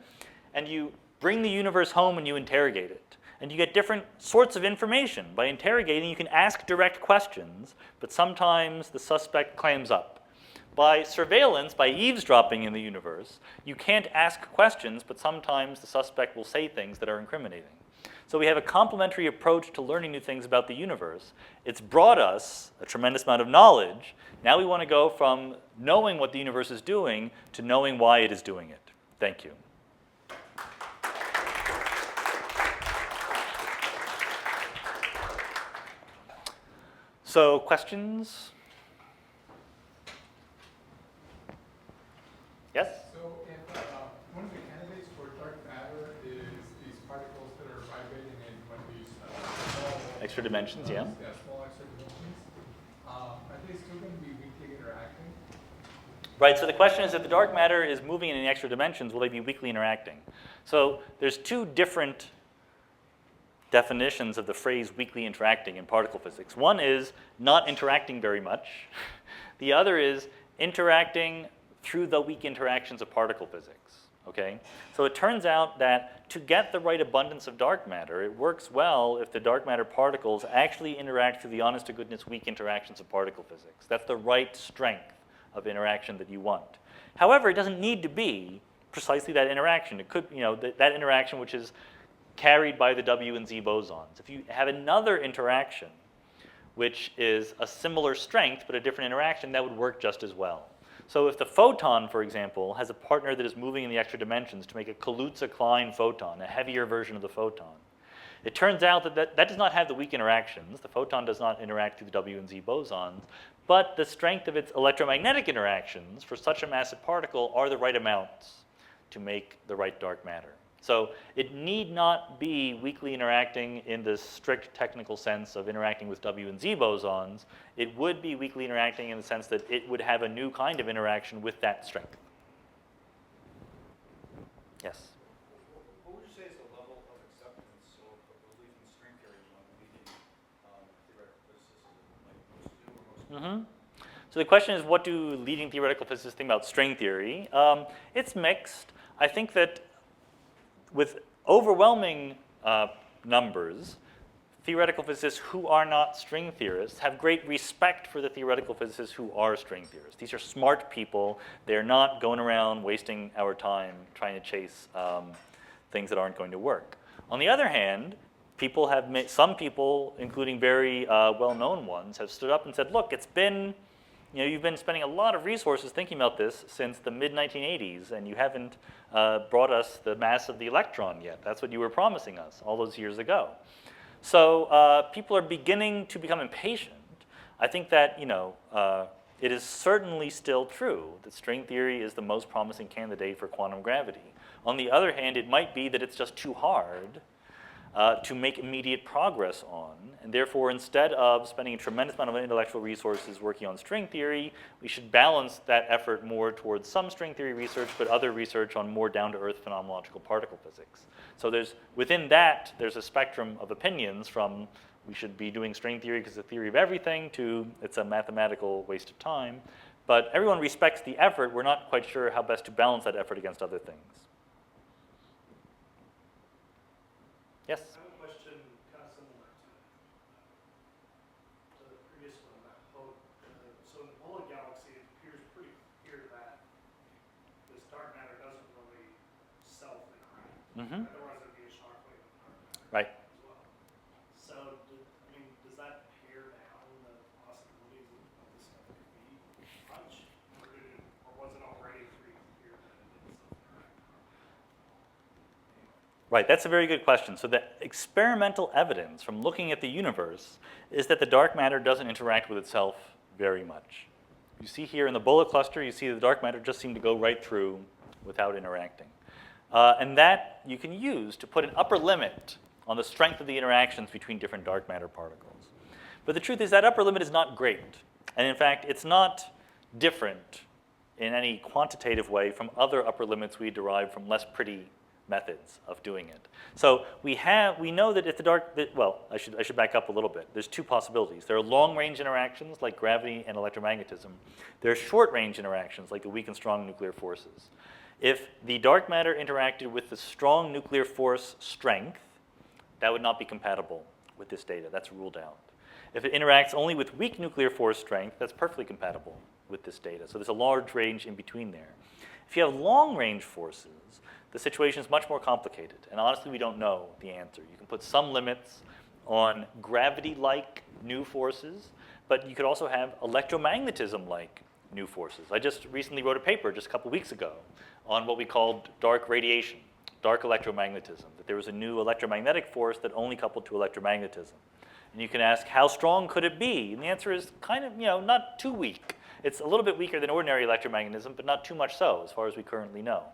and you bring the universe home and you interrogate it. And you get different sorts of information. By interrogating, you can ask direct questions, but sometimes the suspect clams up. By surveillance, by eavesdropping in the universe, you can't ask questions, but sometimes the suspect will say things that are incriminating. So we have a complementary approach to learning new things about the universe. It's brought us a tremendous amount of knowledge. Now we want to go from knowing what the universe is doing to knowing why it is doing it. Thank you. So, questions? Yes? So if one of the candidates for dark matter is these particles that are vibrating in one of these small Extra dimensions, yeah. Small extra dimensions, are they still going to be weakly interacting? Right, so the question is, if the dark matter is moving in the extra dimensions, will they be weakly interacting? So there's two different definitions of the phrase weakly interacting in particle physics. One is not interacting very much. The other is interacting through the weak interactions of particle physics. Okay? So it turns out that to get the right abundance of dark matter, it works well if the dark matter particles actually interact through the honest-to-goodness weak interactions of particle physics. That's the right strength of interaction that you want. However, it doesn't need to be precisely that interaction. It could, that interaction which is carried by the W and Z bosons. If you have another interaction which is a similar strength but a different interaction, that would work just as well. So if the photon, for example, has a partner that is moving in the extra dimensions to make a Kaluza-Klein photon, a heavier version of the photon, it turns out that does not have the weak interactions. The photon does not interact through the W and Z bosons, but the strength of its electromagnetic interactions for such a massive particle are the right amounts to make the right dark matter. So it need not be weakly interacting in the strict technical sense of interacting with W and Z bosons. It would be weakly interacting in the sense that it would have a new kind of interaction with that strength. Yes? What would you say is the level of acceptance or belief in string theory among leading theoretical physicists, like most do or most don't? So the question is, what do leading theoretical physicists think about string theory? It's mixed. I think that with overwhelming numbers, theoretical physicists who are not string theorists have great respect for the theoretical physicists who are string theorists. These are smart people. They're not going around wasting our time trying to chase things that aren't going to work. On the other hand, some people, including very well-known ones, have stood up and said, look, you've been spending a lot of resources thinking about this since the mid-1980s, and you haven't brought us the mass of the electron yet. That's what you were promising us all those years ago. So people are beginning to become impatient. I think that it is certainly still true that string theory is the most promising candidate for quantum gravity. On the other hand, it might be that it's just too hard to make immediate progress on, and therefore instead of spending a tremendous amount of intellectual resources working on string theory, we should balance that effort more towards some string theory research, but other research on more down-to-earth phenomenological particle physics. So within that, there's a spectrum of opinions from we should be doing string theory because it's a theory of everything to it's a mathematical waste of time. But everyone respects the effort. We're not quite sure how best to balance that effort against other things. Yes? I have a question kind of similar to the previous one. So in the bullet galaxy, it appears pretty clear that this dark matter doesn't really self-interact. Mm-hmm. Otherwise, it would be a shock wave of dark matter Right. as well. So, does that pare down the possibilities of this stuff could be much? Or was it already pretty clear that it didn't self-interact? Right, that's a very good question. So the experimental evidence from looking at the universe is that the dark matter doesn't interact with itself very much. You see here in the bullet cluster, you see the dark matter just seemed to go right through without interacting. And that you can use to put an upper limit on the strength of the interactions between different dark matter particles. But the truth is that upper limit is not great. And in fact, it's not different in any quantitative way from other upper limits we derive from less pretty methods of doing it. So we know that if I should back up a little bit. There's two possibilities. There are long-range interactions like gravity and electromagnetism. There are short-range interactions like the weak and strong nuclear forces. If the dark matter interacted with the strong nuclear force strength, that would not be compatible with this data. That's ruled out. If it interacts only with weak nuclear force strength, that's perfectly compatible with this data. So there's a large range in between there. If you have long-range forces, the situation is much more complicated. And honestly, we don't know the answer. You can put some limits on gravity-like new forces, but you could also have electromagnetism-like new forces. I just recently wrote a paper just a couple weeks ago on what we called dark radiation, dark electromagnetism, that there was a new electromagnetic force that only coupled to electromagnetism. And you can ask, how strong could it be? And the answer is kind of, not too weak. It's a little bit weaker than ordinary electromagnetism, but not too much so, as far as we currently know.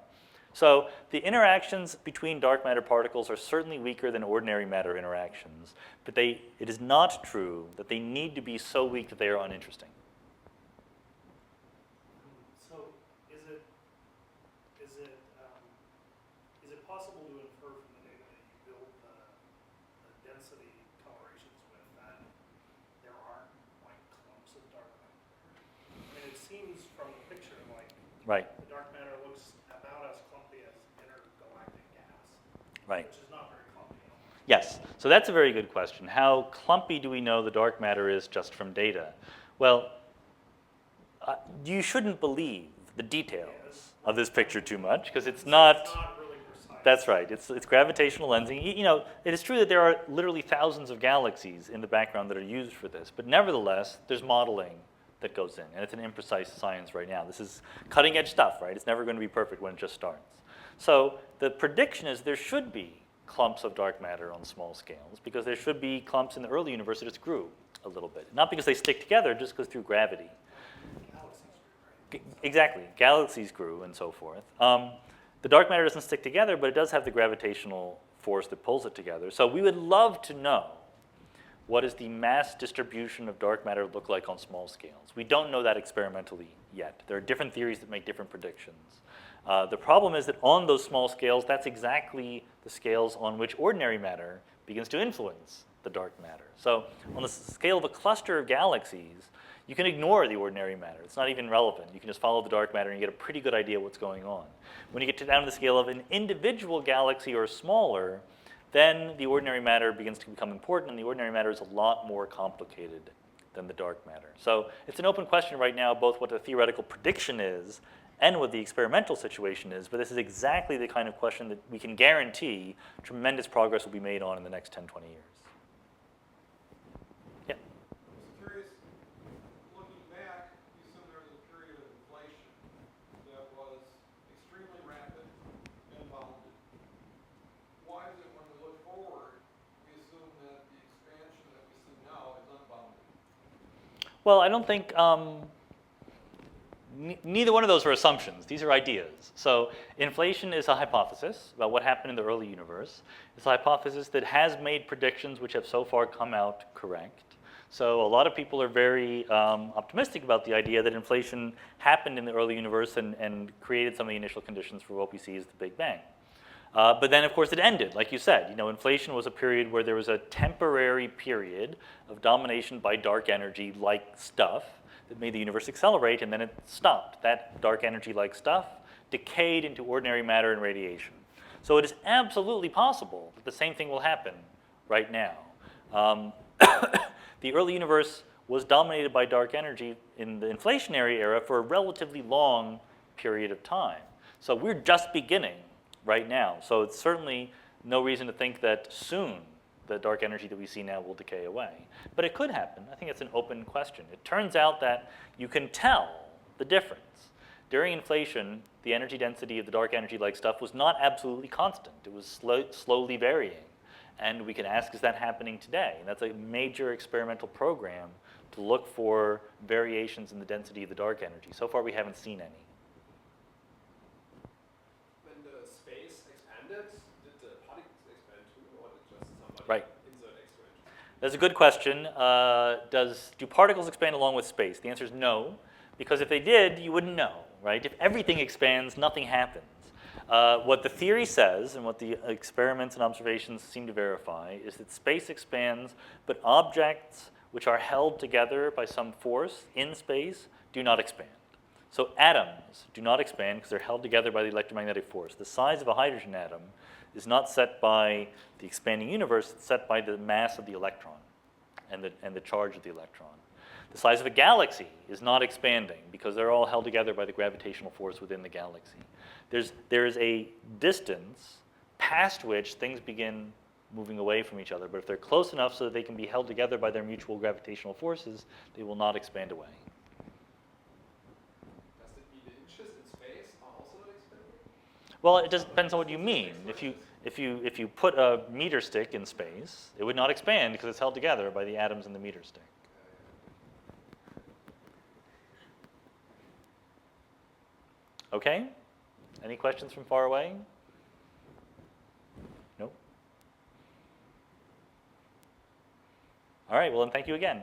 So the interactions between dark matter particles are certainly weaker than ordinary matter interactions, but it is not true that they need to be so weak that they are uninteresting. So is it possible to infer from the data that you build the density colorations with that there aren't like clumps of dark matter? It seems from the picture like Right. the dark matter looks about as clumpy as intergalactic gas, Right. which is not very clumpy at all. Yes. So that's a very good question. How clumpy do we know the dark matter is just from data? Well, you shouldn't believe the details of this picture too much, because it's not. It's not really precise. That's right. It's gravitational lensing. You know, it is true that there are literally thousands of galaxies in the background that are used for this, but nevertheless, there's modeling that goes in, and it's an imprecise science right now. This is cutting edge stuff, right? It's never going to be perfect when it just starts. So the prediction is there should be clumps of dark matter on small scales, because there should be clumps in the early universe that just grew a little bit. Not because they stick together, just because through gravity. Exactly. Galaxies grew and so forth. The dark matter doesn't stick together, but it does have the gravitational force that pulls it together. So we would love to know what does the mass distribution of dark matter look like on small scales. We don't know that experimentally yet. There are different theories that make different predictions. The problem is that on those small scales, that's exactly the scales on which ordinary matter begins to influence the dark matter. So on the scale of a cluster of galaxies, you can ignore the ordinary matter. It's not even relevant. You can just follow the dark matter and you get a pretty good idea what's going on. When you get down to the scale of an individual galaxy or smaller, then the ordinary matter begins to become important, and the ordinary matter is a lot more complicated than the dark matter. So it's an open question right now, both what the theoretical prediction is and what the experimental situation is, but this is exactly the kind of question that we can guarantee tremendous progress will be made on in the next 10, 20 years. Yeah? I was curious, looking back, you assume there was a period of inflation that was extremely rapid and bounded. Why is it when we look forward, we assume that the expansion that we see now is unbounded? Well, I don't think neither one of those are assumptions. These are ideas. So inflation is a hypothesis about what happened in the early universe. It's a hypothesis that has made predictions which have so far come out correct. So a lot of people are very optimistic about the idea that inflation happened in the early universe and created some of the initial conditions for what we see as the Big Bang. But then, of course, it ended. Like you said, you know, inflation was a period where there was a temporary period of domination by dark energy-like stuff that made the universe accelerate, and then it stopped. That dark energy-like stuff decayed into ordinary matter and radiation. So it is absolutely possible that the same thing will happen right now. The early universe was dominated by dark energy in the inflationary era for a relatively long period of time. So we're just beginning right now. So it's certainly no reason to think that soon the dark energy that we see now will decay away. But it could happen. I think it's an open question. It turns out that you can tell the difference. During inflation, the energy density of the dark energy-like stuff was not absolutely constant. It was slowly varying. And we can ask, is that happening today? And that's a major experimental program to look for variations in the density of the dark energy. So far, we haven't seen any. When the space expanded, did the particles expand too, or did just somebody Right. insert extra energy? That's a good question. Do particles expand along with space? The answer is no, because if they did, you wouldn't know, right? If everything expands, nothing happens. What the theory says, and what the experiments and observations seem to verify, is that space expands, but objects which are held together by some force in space do not expand. So atoms do not expand because they're held together by the electromagnetic force. The size of a hydrogen atom is not set by the expanding universe, it's set by the mass of the electron and the charge of the electron. The size of a galaxy is not expanding because they're all held together by the gravitational force within the galaxy. There is a distance past which things begin moving away from each other, but if they're close enough so that they can be held together by their mutual gravitational forces, they will not expand away. Does it mean the inches in space are also not expanding? Well, it just depends on what you mean. If you put a meter stick in space, it would not expand because it's held together by the atoms in the meter stick. Okay? Any questions from far away? Nope. All right, well then thank you again.